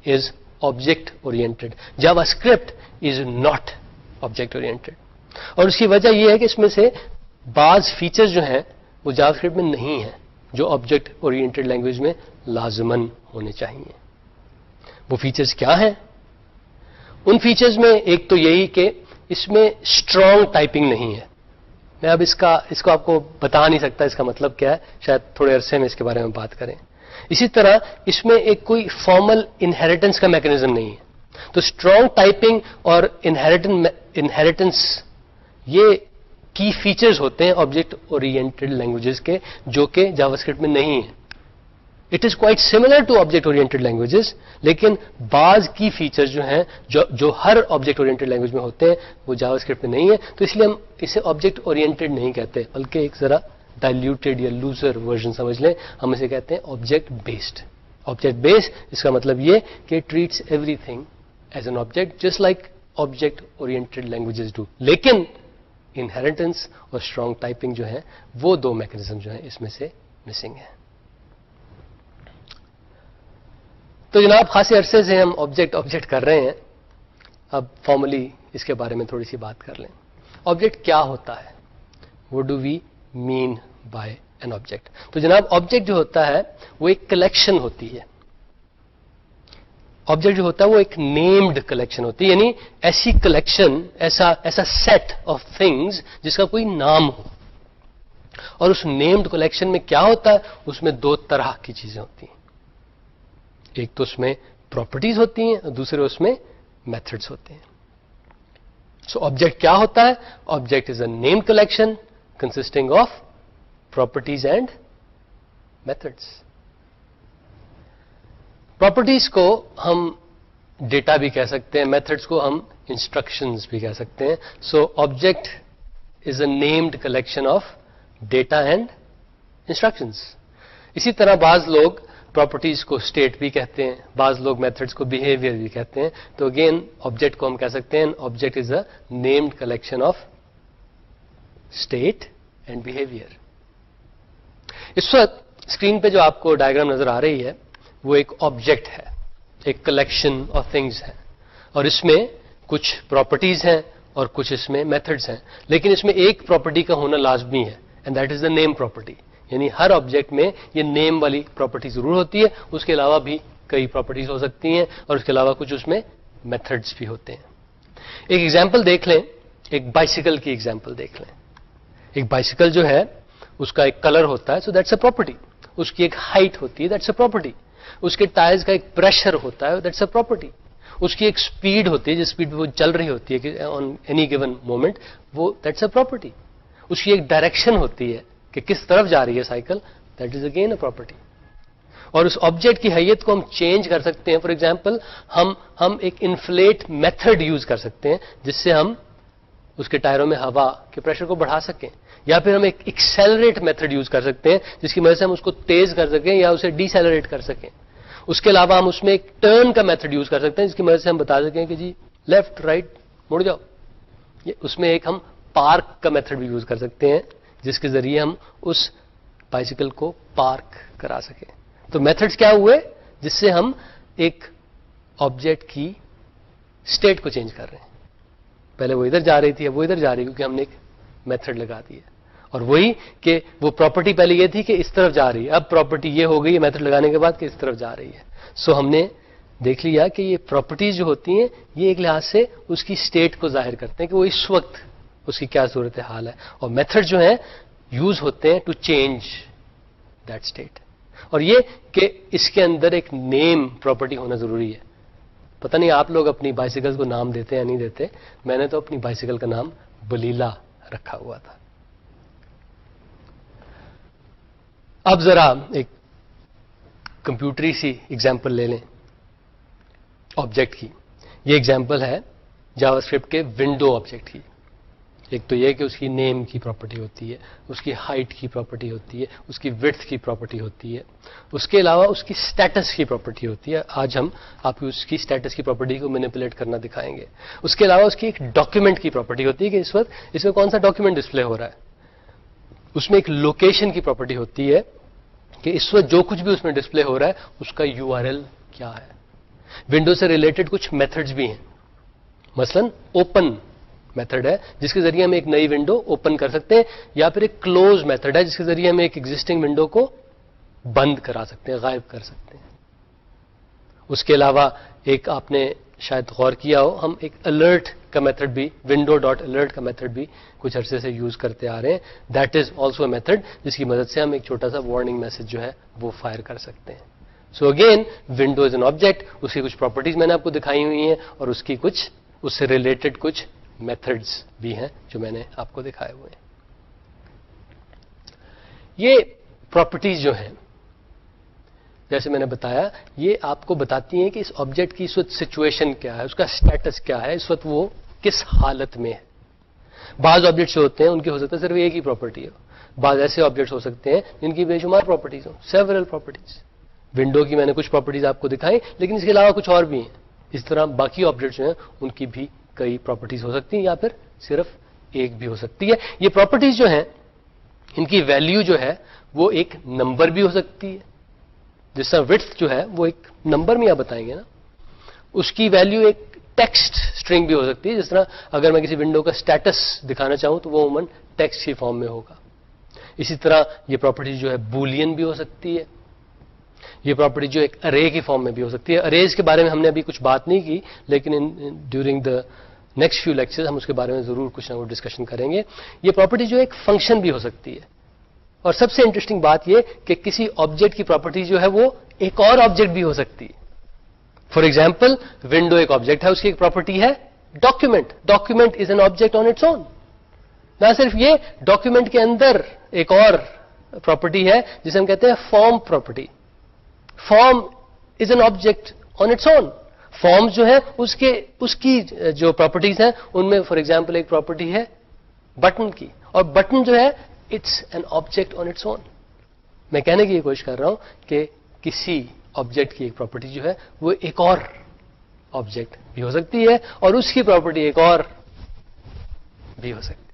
is object oriented, Java script is not object oriented. اور اس کی وجہ یہ ہے کہ اس میں سے بعض فیچرز جو ہیں وہ جاوا اسکرپٹ میں نہیں ہیں جو آبجیکٹ اورینٹڈ لینگویج میں لازماً ہونے چاہیے. وہ فیچرز کیا ہیں؟ ان فیچرز میں ایک تو یہی کہ اس میں اسٹرانگ ٹائپنگ نہیں ہے. میں اب اس کو آپ کو بتا نہیں سکتا اس کا مطلب کیا ہے, شاید تھوڑے عرصے میں اس کے بارے میں بات کریں. اسی طرح اس میں ایک کوئی فارمل انہیریٹنس کا میکینزم نہیں ہے. تو اسٹرانگ ٹائپنگ اور انہیریٹنس یہ کی فیچرز ہوتے ہیں آبجیکٹ اورینٹڈ لینگویجز کے, جو کہ جاوا اسکرپٹ میں نہیں ہے. It is quite similar to object oriented languages, لیکن بعض کی فیچرز جو ہیں جو ہر آبجیکٹ اورینٹڈ لینگویج میں ہوتے ہیں وہ جاوا اسکرپٹ میں نہیں ہے. تو اس لیے ہم اسے آبجیکٹ اورینٹڈ نہیں کہتے, بلکہ ایک ذرا ڈائلیوٹیڈ یا لوزر ورژن سمجھ لیں, ہم اسے کہتے ہیں آبجیکٹ بیسڈ. آبجیکٹ بیسڈ اس کا مطلب یہ کہ traits everything as an object just like object oriented languages do. لیکن انہیریٹنس اور اسٹرانگ ٹائپنگ جو ہے وہ دو میکینزم جو ہیں اس میں سے مسنگ ہیں. تو جناب خاصے عرصے سے ہم آبجیکٹ کر رہے ہیں. اب فارملی اس کے بارے میں تھوڑی سی بات کر لیں. آبجیکٹ کیا ہوتا ہے؟ What do we mean by an object? تو جناب آبجیکٹ جو ہوتا ہے وہ ایک کلیکشن ہوتی ہے. آبجیکٹ جو ہوتا ہے وہ ایک نیمڈ کلیکشن ہوتی ہے, یعنی ایسی کلیکشن, ایسا سیٹ آف تھنگز جس کا کوئی نام ہو. اور اس نیمڈ کلیکشن میں کیا ہوتا ہے؟ اس میں دو طرح کی چیزیں ہوتی ہیں. ایک تو اس میں پراپرٹیز ہوتی ہیں اور دوسرے اس میں میتھڈس ہوتے ہیں. سو آبجیکٹ کیا ہوتا ہے؟ Object is a name collection consisting of properties and methods. Properties کو ہم ڈیٹا بھی کہہ سکتے ہیں, میتھڈس کو ہم انسٹرکشنز بھی کہہ سکتے ہیں. So object is a named collection of data and instructions. اسی طرح بعض لوگ پراپرٹیز کو اسٹیٹ بھی کہتے ہیں, بعض لوگ میتھڈس کو بیہیویئر بھی کہتے ہیں. تو اگین آبجیکٹ کو ہم کہہ سکتے ہیں object is a named collection of state and behaviour. اس وقت اسکرین پہ جو آپ کو ڈائیگرام نظر آ رہی ہے وہ ایک آبجیکٹ ہے, ایک کلیکشن آف تھنگز ہے, اور اس میں کچھ پراپرٹیز ہیں اور کچھ اس میں میتھڈس ہیں. لیکن اس میں ایک پراپرٹی کا ہونا لازمی ہے, and that is the name property. یعنی ہر آبجیکٹ میں یہ نیم والی پراپرٹی ضرور ہوتی ہے, اس کے علاوہ بھی کئی پراپرٹیز ہو سکتی ہیں, اور اس کے علاوہ کچھ اس میں میتھڈس بھی ہوتے ہیں. ایک ایگزامپل دیکھ لیں, ایک بائسیکل کی ایگزامپل دیکھ لیں. ایک بائسیکل جو ہے اس کا ایک کلر ہوتا ہے, سو دیٹس اے پراپرٹی. اس کی ایک ہائٹ ہوتی ہے, دیٹس اے پراپرٹی. اس کے ٹائرز کا ایک پریشر ہوتا ہے, دیٹس اے پراپرٹی. اس کی ایک سپیڈ ہوتی ہے, جس سپیڈ پہ وہ چل رہی ہوتی ہے کہ آن اینی گیون مومنٹ, وہ دیٹس اے پراپرٹی. اس کی ایک ڈائریکشن ہوتی ہے کہ کس طرف جا رہی ہے cycle, that is again a property. اور اس آبجیکٹ کی حیت کو ہم چینج کر سکتے ہیں. فار ایگزامپل ہم ایک انفلیٹ میتھڈ یوز کر سکتے ہیں جس سے ہم اس کے ٹائروں میں ہوا کے پریشر کو بڑھا سکیں, یا پھر ہم ایک ایکسیلریٹ میتھڈ یوز کر سکتے ہیں جس کی مدد سے ہم اس کو تیز کر سکیں یا اسے ڈیسیلریٹ کر سکیں. اس کے علاوہ ہم اس میں ایک ٹرن کا میتھڈ یوز کر سکتے ہیں جس کی مدد سے ہم بتا سکیں کہ جی لیفٹ رائٹ مڑ جاؤ. اس میں ایک ہم پارک کا میتھڈ بھی یوز کر سکتے ہیں جس کے ذریعے ہم اس بائسیکل کو پارک کرا سکیں. تو میتھڈز کیا ہوئے جس سے ہم ایک آبجیکٹ کی اسٹیٹ کو چینج کر رہے ہیں. پہلے وہ ادھر جا رہی تھی, اب وہ ادھر جا رہی ہے کیونکہ ہم نے ایک میتھڈ لگا دیا. اور وہی کہ وہ پراپرٹی پہلے یہ تھی کہ اس طرف جا رہی ہے, اب پراپرٹی یہ ہو گئی ہے میتھڈ لگانے کے بعد کہ اس طرف جا رہی ہے. سو ہم نے دیکھ لیا کہ یہ پراپرٹیز جو ہوتی ہیں یہ ایک لحاظ سے اس کی اسٹیٹ کو ظاہر کرتے ہیں کہ وہ اس وقت اس کی کیا صورت حال ہے. اور میتھڈ جو ہیں یوز ہوتے ہیں ٹو چینج دیٹ اسٹیٹ. اور یہ کہ اس کے اندر ایک نیم پراپرٹی ہونا ضروری ہے. پتہ نہیں آپ لوگ اپنی بائسیکل کو نام دیتے یا نہیں دیتے, میں نے تو اپنی بائسیکل کا نام بلیلا رکھا ہوا تھا. اب ذرا ایک کمپیوٹری سی ایگزامپل لے لیں آبجیکٹ کی. یہ ایگزامپل ہے جاوا اسکرپٹ کے ونڈو آبجیکٹ کی. ایک تو یہ کہ اس کی نیم کی پراپرٹی ہوتی ہے, اس کی ہائٹ کی پراپرٹی ہوتی ہے, اس کی وڈتھ کی پراپرٹی ہوتی ہے, اس کے علاوہ اس کی اسٹیٹس کی پراپرٹی ہوتی ہے. آج ہم آپ کو اس کی اسٹیٹس کی پراپرٹی کو مینیپولیٹ کرنا دکھائیں گے. اس کے علاوہ اس کی ایک ڈاکیومنٹ کی پراپرٹی ہوتی ہے کہ اس وقت اس میں کون سا ڈاکیومنٹ ڈسپلے ہو رہا ہے. اس میں ایک لوکیشن کی پراپرٹی ہوتی ہے کہ اس وقت جو کچھ بھی اس میں ڈسپلے ہو رہا ہے اس کا URL کیا ہے. ونڈو سے ریلیٹڈ کچھ میتھڈز بھی ہیں. مثلا اوپن میتھڈ ہے جس کے ذریعے ہم ایک نئی ونڈو اوپن کر سکتے ہیں, یا پھر ایک کلوز میتھڈ ہے جس کے ذریعے ہم ایک ایگزسٹنگ ونڈو کو بند کرا سکتے ہیں, غائب کر سکتے ہیں. اس کے علاوہ ایک آپ نے شاید غور کیا ہو, ہم ایک الرٹ کا میتھڈ بھی, ونڈو ڈاٹ الرٹ کا میتھڈ بھی کچھ عرصے سے یوز کرتے آ رہے ہیں. That is also a method جس کی مدد سے ہم ایک چھوٹا سا وارننگ میسج جو ہے وہ فائر کر سکتے ہیں. So again window is an object, اس کی کچھ پراپرٹیز میں نے آپ کو دکھائی ہوئی ہیں اور اس کی کچھ اس سے ریلیٹڈ کچھ میتھڈز بھی ہیں جو میں نے آپ کو دکھائے ہوئے ہیں. یہ پراپرٹیز جو ہیں جیسے میں نے بتایا یہ آپ کو بتاتی ہیں کہ اس آبجیکٹ کی اس وقت سچویشن کیا ہے, اس کا اسٹیٹس کیا ہے, اس وقت وہ کس حالت میں ہے. بعض آبجیکٹس جو ہوتے ہیں ان کی ہو سکتا ہے صرف ایک ہی پراپرٹی ہو, بعض ایسے آبجیکٹس ہو سکتے ہیں جن کی بے شمار پراپرٹیز ہوں, سیورل پراپرٹیز. ونڈو کی میں نے کچھ پراپرٹیز آپ کو دکھائی, لیکن اس کے علاوہ کچھ اور بھی ہیں. اس طرح باقی آبجیکٹس جو ہیں ان کی بھی کئی پراپرٹیز ہو سکتی ہیں یا پھر صرف ایک بھی ہو سکتی ہے. یہ پراپرٹیز جو ہیں ان کی ویلیو جو ہے وہ ایک نمبر بھی ہو سکتی ہے, جس طرح وڈتھ جو ہے وہ ایک نمبر میں آپ بتائیں گے نا. اس کی ویلیو ایک ٹیکسٹ اسٹرنگ بھی ہو سکتی ہے, جس طرح اگر میں کسی ونڈو کا اسٹیٹس دکھانا چاہوں تو وہ عموماً ٹیکسٹ کی فارم میں ہوگا. اسی طرح یہ پراپرٹی جو ہے بولین بھی ہو سکتی ہے. یہ پراپرٹی جو ایک ارے کی فارم میں بھی ہو سکتی ہے. اریز کے بارے میں ہم نے ابھی کچھ بات نہیں کی, لیکن during the next few lectures ہم اس کے بارے میں ضرور کچھ نہ کچھ ڈسکشن کریں گے. یہ پراپرٹی جو ایک فنکشن بھی ہو سکتی ہے. اور سب سے انٹرسٹنگ بات یہ کہ کسی آبجیکٹ کی پراپرٹی جو ہے وہ ایک اور آبجیکٹ بھی ہو سکتی ہے. فار ایگزامپل ونڈو ایک آبجیکٹ ہے, اس کی ایک پراپرٹی ہے document. Document is an object on its اون. نہ صرف یہ, ڈاکیومنٹ کے اندر ایک اور پراپرٹی ہے جسے ہم کہتے ہیں form property. Form is an object on its own. Forms جو ہے اس کی جو پراپرٹیز ہیں ان میں فار ایگزامپل ایک پراپرٹی ہے بٹن کی, اور بٹن جو ہے it's an object on its own. میں کہنے کی یہ کوشش کر رہا ہوں کہ کسی آبجیکٹ کی ایک پراپرٹی جو ہے وہ ایک اور آبجیکٹ بھی ہو سکتی ہے, اور اس کی پراپرٹی ایک اور بھی ہو سکتی ہے.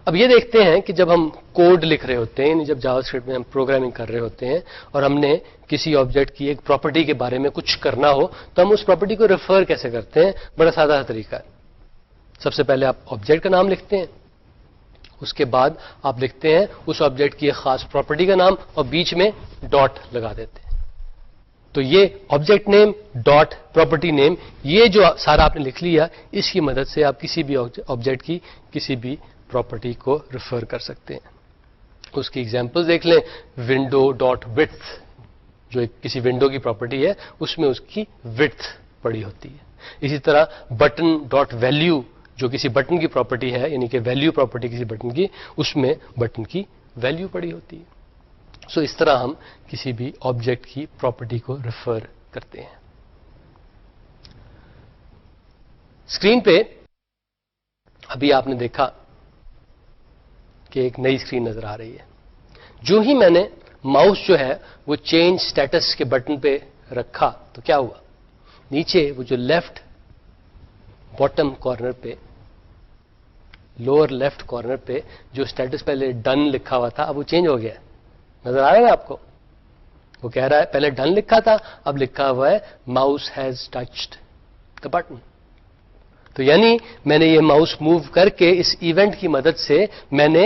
اب یہ دیکھتے ہیں کہ جب ہم کوڈ لکھ رہے ہوتے ہیں, یعنی جب جاوا اسکرپٹ میں ہم پروگرامنگ کر رہے ہوتے ہیں اور ہم نے کسی آبجیکٹ کی ایک پراپرٹی کے بارے میں کچھ کرنا ہو تو ہم اس پراپرٹی کو ریفر کیسے کرتے ہیں. بڑا سادہ طریقہ ہے. سب سے پہلے آپ آبجیکٹ کا نام لکھتے ہیں, اس کے بعد آپ لکھتے ہیں اس آبجیکٹ کی ایک خاص پراپرٹی کا نام اور بیچ میں ڈاٹ لگا دیتے ہیں. تو یہ آبجیکٹ نیم ڈاٹ پراپرٹی نیم, یہ جو سارا آپ نے لکھ لیا, اس کی مدد سے آپ کسی بھی آبجیکٹ کی کسی بھی پراپرٹی کو ریفر کر سکتے ہیں. اس کی ایگزامپل دیکھ لیں. ونڈو ڈاٹ وڈتھ جو کسی ونڈو کی پراپرٹی ہے اس میں اس کی وڈتھ پڑی ہوتی ہے. اسی طرح بٹن ڈاٹ ویلیو جو کسی بٹن کی پراپرٹی ہے, یعنی کہ ویلیو پراپرٹی کسی بٹن کی, اس میں بٹن کی ویلیو پڑی ہوتی ہے. سو اس طرح ہم کسی بھی آبجیکٹ کی پراپرٹی کو ریفر کرتے ہیں. اسکرین پہ ابھی آپ نے دیکھا کہ ایک نئی اسکرین نظر آ رہی ہے. جو ہی میں نے ماؤس جو ہے وہ چینج اسٹیٹس کے بٹن پہ رکھا تو کیا ہوا, نیچے وہ جو لیفٹ باٹم کارنر پہ, لوور لیفٹ کارنر پہ جو اسٹیٹس پہلے ڈن لکھا ہوا تھا اب وہ چینج ہو گیا. نظر آ رہا ہے آپ کو؟ وہ کہہ رہا ہے پہلے ڈن لکھا تھا, اب لکھا ہوا ہے mouse has touched the button. تو یعنی میں نے یہ ماؤس موو کر کے اس ایونٹ کی مدد سے میں نے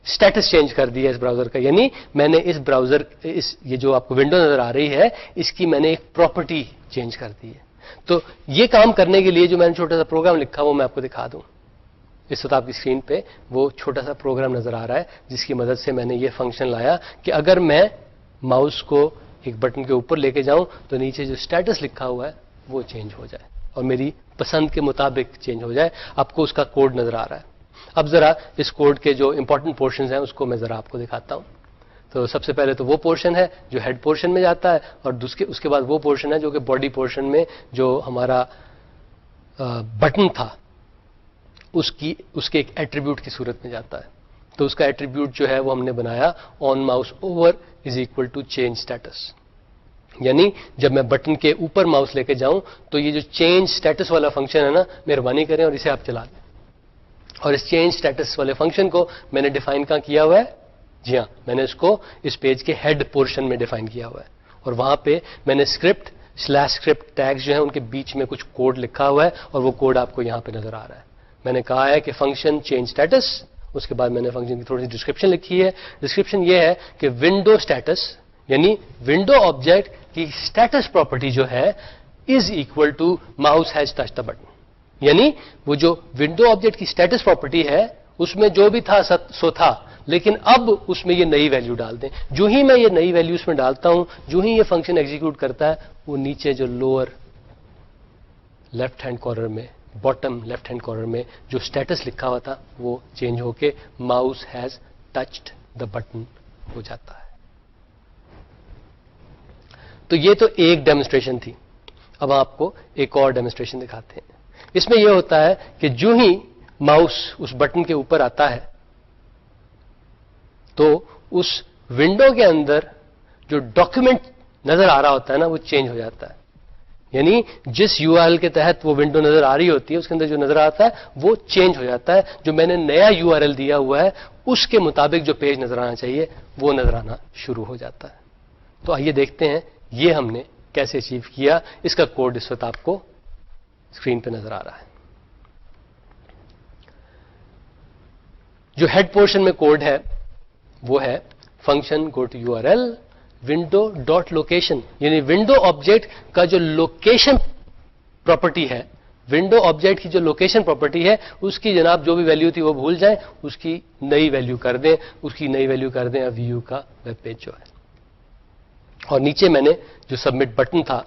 اسٹیٹس چینج کر دیا اس براؤزر کا. یعنی میں نے اس براؤزر یہ جو آپ کو ونڈو نظر آ رہی ہے اس کی میں نے ایک پراپرٹی چینج کر دی ہے. تو یہ کام کرنے کے لیے جو میں نے چھوٹا سا پروگرام لکھا وہ میں آپ کو دکھا دوں. اس وقت آپ کی اسکرین پہ وہ چھوٹا سا پروگرام نظر آ رہا ہے جس کی مدد سے میں نے یہ فنکشن لایا کہ اگر میں ماؤس کو ایک بٹن کے اوپر لے کے جاؤں تو نیچے جو اسٹیٹس لکھا ہوا ہے وہ چینج ہو جائے اور میری پسند کے مطابق چینج ہو جائے. آپ کو اس کا کوڈ نظر آ رہا ہے. اب ذرا اس کوڈ کے جو امپورٹنٹ پورشنز ہیں اس کو میں ذرا آپ کو دکھاتا ہوں. تو سب سے پہلے تو وہ پورشن ہے جو ہیڈ پورشن میں جاتا ہے اور اس کے بعد وہ پورشن ہے جو کہ باڈی پورشن میں جو ہمارا بٹن تھا اس کے ایک ایٹریبیوٹ کی صورت میں جاتا ہے. تو اس کا ایٹریبیوٹ جو ہے وہ ہم نے بنایا on mouse over is equal to change status. یعنی جب میں بٹن کے اوپر ماؤس لے کے جاؤں تو یہ جو چینج اسٹیٹس والا فنکشن ہے نا, مہربانی کریں اور اسے آپ چلا دیں. اور اس چینج اسٹیٹس والے فنکشن کو میں نے ڈیفائن کہاں کیا ہوا ہے؟ جی ہاں, میں نے اس کو اس پیج کے ہیڈ پورشن میں ڈیفائن کیا ہوا ہے. اور وہاں پہ میں نے اسکرپٹ ٹیگز جو ہیں ان کے بیچ میں کچھ کوڈ لکھا ہوا ہے اور وہ کوڈ آپ کو یہاں پہ نظر آ رہا ہے. میں نے کہا ہے کہ فنکشن چینج اسٹیٹس, اس کے بعد میں نے فنکشن کی تھوڑی سی ڈسکرپشن لکھی ہے. ڈسکرپشن یہ ہے کہ ونڈو اسٹیٹس یعنی ونڈو آبجیکٹ کی اسٹیٹس پراپرٹی جو ہے is equal to mouse has touch the button. یعنی وہ جو ونڈو آبجیکٹ کی اسٹیٹس پراپرٹی ہے اس میں جو بھی تھا سو تھا, لیکن اب اس میں یہ نئی ویلیو ڈال دیں. جو ہی میں یہ نئی ویلیو اس میں ڈالتا ہوں, جو ہی یہ فنکشن ایگزیکیوٹ کرتا ہے, وہ نیچے جو لوور لیفٹ ہینڈ کارنر میں, باٹم لیفٹ ہینڈ کارنر میں جو اسٹیٹس لکھا ہوا تھا وہ چینج ہو کے mouse has touched the button ہو جاتا ہے. تو یہ تو ایک ڈیمونسٹریشن تھی. اب آپ کو ایک اور ڈیمونسٹریشن دکھاتے ہیں. اس میں یہ ہوتا ہے کہ جو ہی ماؤس اس بٹن کے اوپر آتا ہے تو اس ونڈو کے اندر جو ڈاکیومنٹ نظر آ رہا ہوتا ہے نا وہ چینج ہو جاتا ہے. یعنی جس یو آر ایل کے تحت وہ ونڈو نظر آ رہی ہوتی ہے اس کے اندر جو نظر آتا ہے وہ چینج ہو جاتا ہے. جو میں نے نیا یو آر ایل دیا ہوا ہے اس کے مطابق جو پیج نظر آنا چاہیے وہ نظر آنا شروع ہو جاتا ہے. تو آئیے دیکھتے ہیں یہ ہم نے کیسے اچیو کیا. اس کا کوڈ اس وقت آپ کو اسکرین پہ نظر آ رہا ہے. جو ہیڈ پورشن میں کوڈ ہے وہ ہے function go to U R L window dot location. یعنی ونڈو آبجیکٹ کا جو لوکیشن پراپرٹی ہے, ونڈو آبجیکٹ کی جو لوکیشن پراپرٹی ہے اس کی جناب جو بھی ویلیو تھی وہ بھول جائیں, اس کی نئی ویلیو کر دیں. اس کی نئی ویلیو کر دیں وی یو کا ویب پیج جو ہے. اور نیچے میں نے جو سبمٹ بٹن تھا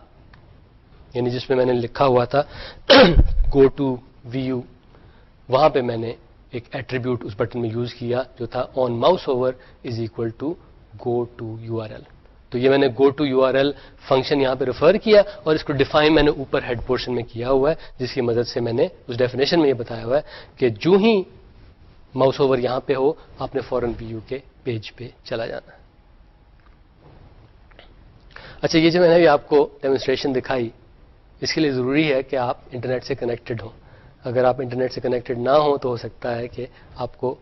یعنی جس میں نے لکھا ہوا تھا گو ٹو وی یو, وہاں پہ میں نے ایک ایٹریبیوٹ اس بٹن میں یوز کیا جو تھا on mouse over is equal to go to U R L. تو یہ میں نے go to U R L function یہاں پہ ریفر کیا اور اس کو ڈیفائن میں نے اوپر ہیڈ پورشن میں کیا ہوا ہے, جس کی مدد سے میں نے اس ڈیفینیشن میں یہ بتایا ہوا ہے کہ جو ہی ماؤس اوور یہاں پہ ہو آپ نے فوراً وی یو کے پیج پہ چلا جانا ہے. اچھا, یہ جو میں نے ابھی آپ کو ڈیمونسٹریشن دکھائی اس کے لیے ضروری ہے کہ آپ انٹرنیٹ سے کنیکٹڈ ہوں. اگر آپ انٹرنیٹ سے کنیکٹڈ نہ ہوں تو ہو سکتا ہے کہ آپ کو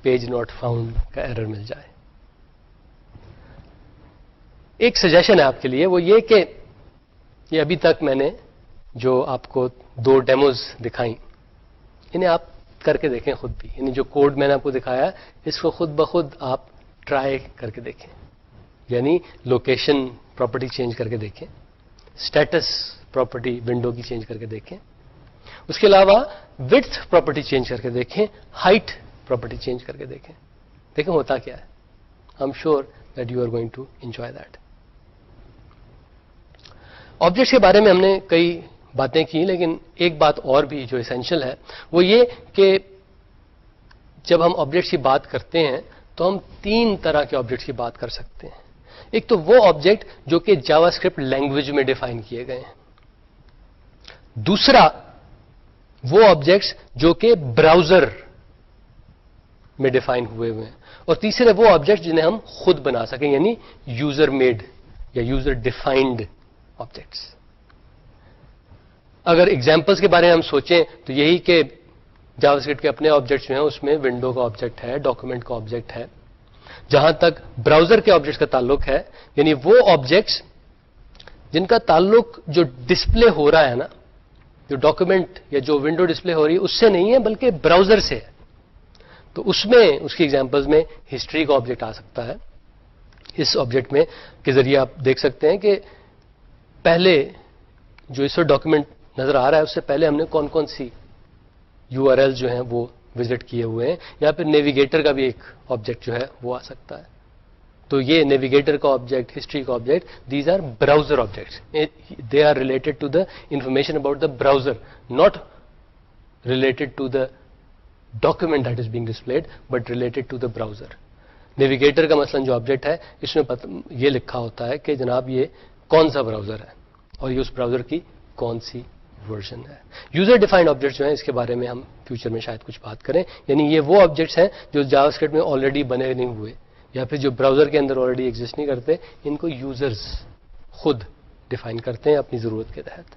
پیج ناٹ فاؤنڈ کا ایرر مل جائے. ایک سجیشن ہے آپ کے لیے, وہ یہ کہ یہ ابھی تک میں نے جو آپ کو 2 ڈیموز دکھائیں انہیں آپ کر کے دیکھیں خود بھی. یعنی جو کوڈ میں نے آپ کو دکھایا اس کو خود بخود آپ ٹرائی کر کے دیکھیں. یعنی لوکیشن پراپرٹی چینج کر کے دیکھیں, اسٹیٹس پراپرٹی ونڈو کی چینج کر کے دیکھیں, اس کے علاوہ وڈتھ پراپرٹی چینج کر کے دیکھیں, ہائٹ پراپرٹی چینج کر کے دیکھیں. دیکھیں ہوتا کیا ہے. I am sure that you are going to enjoy that. Objects کے بارے میں ہم نے کئی باتیں کی, لیکن ایک بات اور بھی جو اسینشل ہے وہ یہ کہ جب ہم آبجیکٹس کی بات کرتے ہیں تو ہم 3 طرح کے آبجیکٹس کی بات کر سکتے ہیں. ایک تو وہ آبجیکٹ جو کہ جاوا اسکرپٹ لینگویج میں ڈیفائن کیے گئے ہیں. دوسرا وہ آبجیکٹس جو کہ براؤزر میں ڈیفائن ہوئے ہیں. اور تیسرے وہ آبجیکٹس جنہیں ہم خود بنا سکیں یعنی یوزر میڈ یا یوزر ڈیفائنڈ آبجیکٹس. اگر ایگزامپلس کے بارے میں ہم سوچیں تو یہی کہ جاوا اسکرپٹ کے اپنے آبجیکٹس جو ہیں اس میں ونڈو کا آبجیکٹ ہے, ڈاکومنٹ کا آبجیکٹ ہے. جہاں تک براؤزر کے آبجیکٹس کا تعلق ہے یعنی وہ آبجیکٹس جن کا تعلق جو ڈسپلے ہو رہا ہے نا, جو ڈاکومنٹ یا جو ونڈو ڈسپلے ہو رہی ہے اس سے نہیں ہے بلکہ براؤزر سے ہے. تو اس میں اس کی ایگزامپلس میں ہسٹری کا آبجیکٹ آ سکتا ہے. اس آبجیکٹ میں کے ذریعے آپ دیکھ سکتے ہیں کہ پہلے جو اس وقت ڈاکیومنٹ نظر آ رہا ہے اس سے پہلے ہم نے کون کون سی URL جو ہیں وہ وزٹ کیے ہوئے ہیں، یا پھر نیویگیٹر کا بھی ایک آبجیکٹ جو ہے وہ آ سکتا ہے. تو یہ نیویگیٹر کا آبجیکٹ، ہسٹری کا object, these are browser objects. They are related to the information about the browser, not related to the document that is being displayed but related to the browser. Navigator کا مثلاً جو object ہے اس میں یہ لکھا ہوتا ہے کہ جناب یہ کون سا براؤزر ہے اور یہ اس براؤزر کی کون سی ورژن ہے. یوزر ڈیفائنڈ آبجیکٹس جو ہیں اس کے بارے میں ہم فیوچر میں شاید کچھ بات کریں. یعنی یہ وہ آبجیکٹس ہیں جو جاوا اسکرپٹ میں آلریڈی بنے نہیں ہوئے یا پھر جو براؤزر کے اندر آلریڈی ایگزسٹ نہیں کرتے، ان کو یوزرز خود ڈیفائن کرتے ہیں اپنی ضرورت کے تحت.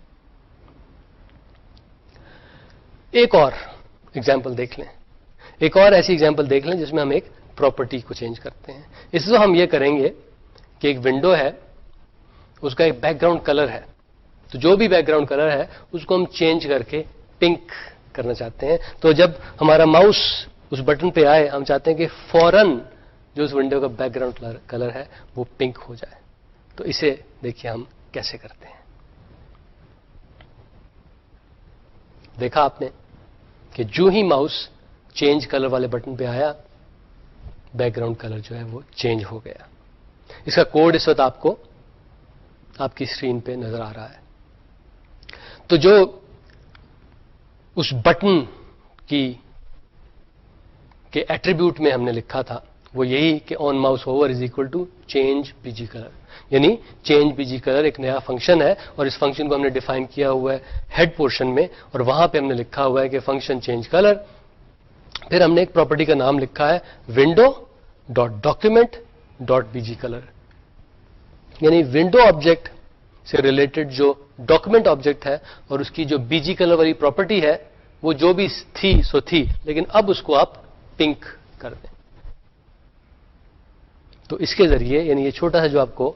ایک اور ایگزامپل دیکھ لیں، ایک اور ایسی ایگزامپل دیکھ لیں جس میں ہم ایک پراپرٹی کو چینج کرتے ہیں. اس سے ہم یہ کریں گے کہ ایک ونڈو ہے، اس کا ایک بیک گراؤنڈ کلر ہے، تو جو بھی بیک گراؤنڈ کلر ہے اس کو ہم چینج کر کے پنک کرنا چاہتے ہیں. تو جب ہمارا ماؤس اس بٹن پہ آئے ہم چاہتے ہیں کہ فوراً جو اس ونڈو کا بیک گراؤنڈ کلر ہے وہ پنک ہو جائے. تو اسے دیکھیے ہم کیسے کرتے ہیں. دیکھا آپ نے کہ جو ہی ماؤس چینج کلر والے بٹن پہ آیا بیک گراؤنڈ کلر جو ہے وہ چینج ہو گیا. اس کا کوڈ اس وقت آپ کو آپ کی اسکرین پہ نظر آ رہا ہے. تو جو اس بٹن کے ایٹریبیوٹ میں ہم نے لکھا تھا وہ یہی کہ on mouse over is equal to change P G colour. یعنی چینج پی جی کلر ایک نیا فنکشن ہے اور اس فنکشن کو ہم نے ڈیفائن کیا ہوا ہے ہیڈ پورشن میں، اور وہاں پہ ہم نے لکھا ہوا ہے کہ فنکشن چینج کلر. پھر ہم نے ایک پراپرٹی کا نام لکھا ہے window dot document dot B G colour. یعنی ونڈو آبجیکٹ سے ریلیٹڈ جو ڈاکیومنٹ آبجیکٹ ہے اور اس کی جو بی جی کلر والی پراپرٹی ہے وہ جو بھی تھی سو تھی، لیکن اب اس کو آپ پنک کر دیں. تو اس کے ذریعے، یعنی یہ چھوٹا سا جو آپ کو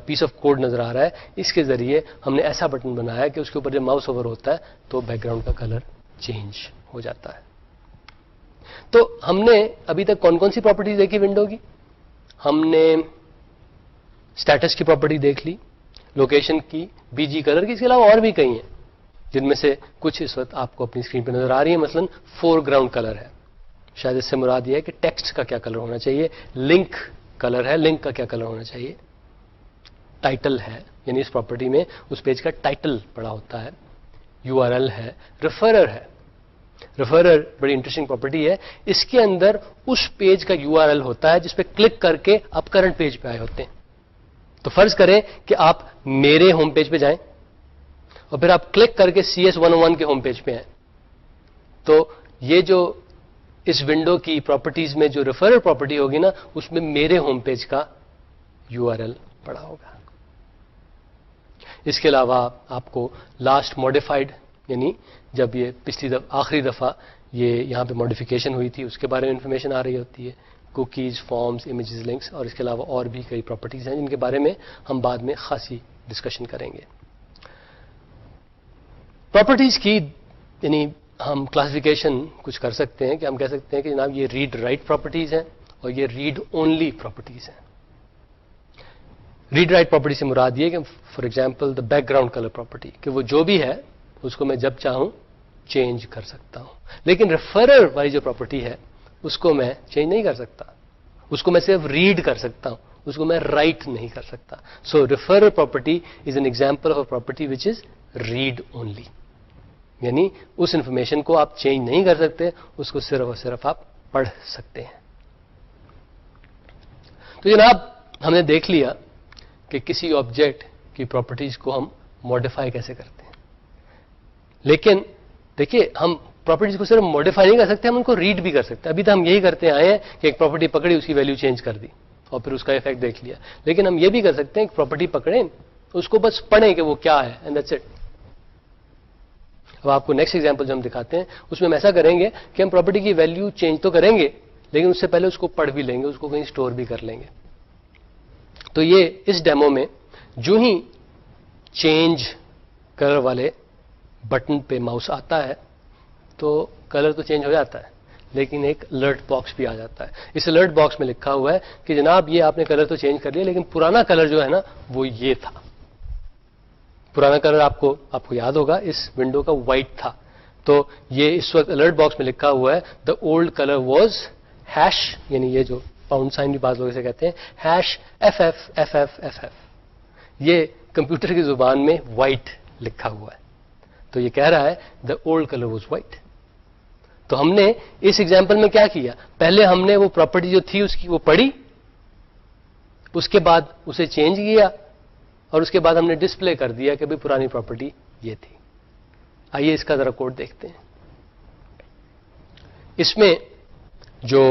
پیس آف کوڈ نظر آ رہا ہے، اس کے ذریعے ہم نے ایسا بٹن بنایا کہ اس کے اوپر جب ماؤس اوور ہوتا ہے تو بیک گراؤنڈ کا کلر چینج ہو جاتا ہے. تو ہم نے ابھی تک کون کون سی پراپرٹیز دیکھی ونڈو کی؟ ہم نے اسٹیٹس کی پراپرٹی دیکھ لی، لوکیشن کی، بی جی کلر کی، اس کے علاوہ اور بھی کئی ہیں جن میں سے کچھ اس وقت آپ کو اپنی اسکرین پہ نظر آ رہی ہیں. مثلا فور گراؤنڈ کلر ہے، شاید اس سے مراد یہ ہے کہ ٹیکسٹ کا کیا کلر ہونا چاہیے. لنک کلر ہے، لنک کا کیا کلر ہونا چاہیے. ٹائٹل ہے، یعنی اس پراپرٹی میں اس پیج کا ٹائٹل پڑا ہوتا ہے. یو آر ایل ہے. ریفرر ہے. ریفرر بڑی انٹرسٹنگ پراپرٹی ہے. اس کے اندر اس پیج کا یو آر ایل ہوتا ہے جس پہ کلک کر کے آپ کرنٹ پیج پہ آئے ہوتے ہیں. تو فرض کریں کہ آپ میرے ہوم پیج پہ جائیں اور پھر آپ کلک کر کے CS101 کے ہوم پیج پہ آئیں، تو یہ جو اس ونڈو کی پراپرٹیز میں جو ریفرر پراپرٹی ہوگی نا، اس میں میرے ہوم پیج کا یو آر ایل پڑا ہوگا. اس کے علاوہ آپ کو لاسٹ ماڈیفائڈ، یعنی جب یہ پچھلی آخری دفعہ یہ یہاں پہ ماڈیفیکیشن ہوئی تھی اس کے بارے میں انفارمیشن آ رہی ہوتی ہے. کوکیز، فارمز، امیجز، لنکس، اور اس کے علاوہ اور بھی کئی پراپرٹیز ہیں جن کے بارے میں ہم بعد میں خاصی ڈسکشن کریں گے. پراپرٹیز کی یعنی ہم کلاسیفیکیشن کچھ کر سکتے ہیں کہ ہم کہہ سکتے ہیں کہ جناب یہ ریڈ رائٹ پراپرٹیز ہیں اور یہ ریڈ اونلی پراپرٹیز ہیں. ریڈ رائٹ پراپرٹی سے مراد یہ کہ for example the back ground colour property, کہ وہ جو بھی ہے اس کو میں جب چاہوں چینج کر سکتا ہوں. لیکن ریفرر والی جو پراپرٹی ہے اس کو میں چینج نہیں کر سکتا، اس کو میں صرف ریڈ کر سکتا ہوں، اس کو میں رائٹ نہیں کر سکتا. So referrer property is an example of property which is read only. یعنی اس انفارمیشن کو آپ چینج نہیں کر سکتے، اس کو صرف اور صرف آپ پڑھ سکتے ہیں. تو جناب ہم نے دیکھ لیا کہ کسی آبجیکٹ کی پراپرٹیز کو ہم ماڈیفائی کیسے کرتے ہیں. لیکن دیکھیے ہم پراپرٹیز کو صرف ماڈیفائی نہیں کر سکتے، ہم ان کو ریڈ بھی کر سکتے ہیں. ابھی تو ہم یہی کرتے آئے ہیں کہ ایک پراپرٹی پکڑی، اس کی ویلیو چینج کر دی اور پھر اس کا افیکٹ دیکھ لیا. لیکن ہم یہ بھی کر سکتے ہیں کہ پراپرٹی پکڑیں، اس کو بس پڑھیں کہ وہ کیا ہے، اینڈ دیٹس اٹ. اب آپ کو نیکسٹ ایگزامپل جو ہم دکھاتے ہیں اس میں ہم ایسا کریں گے کہ ہم پراپرٹی کی ویلیو چینج تو کریں گے لیکن اس سے پہلے اس کو پڑھ بھی لیں گے، اس کو کہیں اسٹور بھی کر لیں گے. تو یہ اس ڈیمو میں جو ہی چینج کلر والے بٹن پہ ماؤس آتا ہے تو کلر تو چینج ہو جاتا ہے لیکن ایک الرٹ باکس بھی آ جاتا ہے. اس الرٹ باکس میں لکھا ہوا ہے کہ جناب یہ آپ نے کلر تو چینج کر لیا لیکن پرانا کلر جو ہے نا وہ یہ تھا. پرانا کلر آپ کو یاد ہوگا اس ونڈو کا وائٹ تھا. تو یہ اس وقت الرٹ باکس میں لکھا ہوا ہے the old colour was hash, یعنی یہ جو پاؤنڈ سائن بھی بعض لوگ اسے کہتے ہیں, hash F F F F F F. یہ کمپیوٹر کی زبان میں وائٹ لکھا ہوا ہے. تو یہ کہہ رہا ہے the old colour was white. تو ہم نے اس ایگزامپل میں کیا کیا, پہلے ہم نے وہ پراپرٹی جو تھی اس کی وہ پڑھی, اس کے بعد اسے چینج کیا, اور اس کے بعد ہم نے ڈسپلے کر دیا کہ بھائی پرانی پراپرٹی یہ تھی. آئیے اس کا ذرا کوڈ دیکھتے ہیں. اس میں جو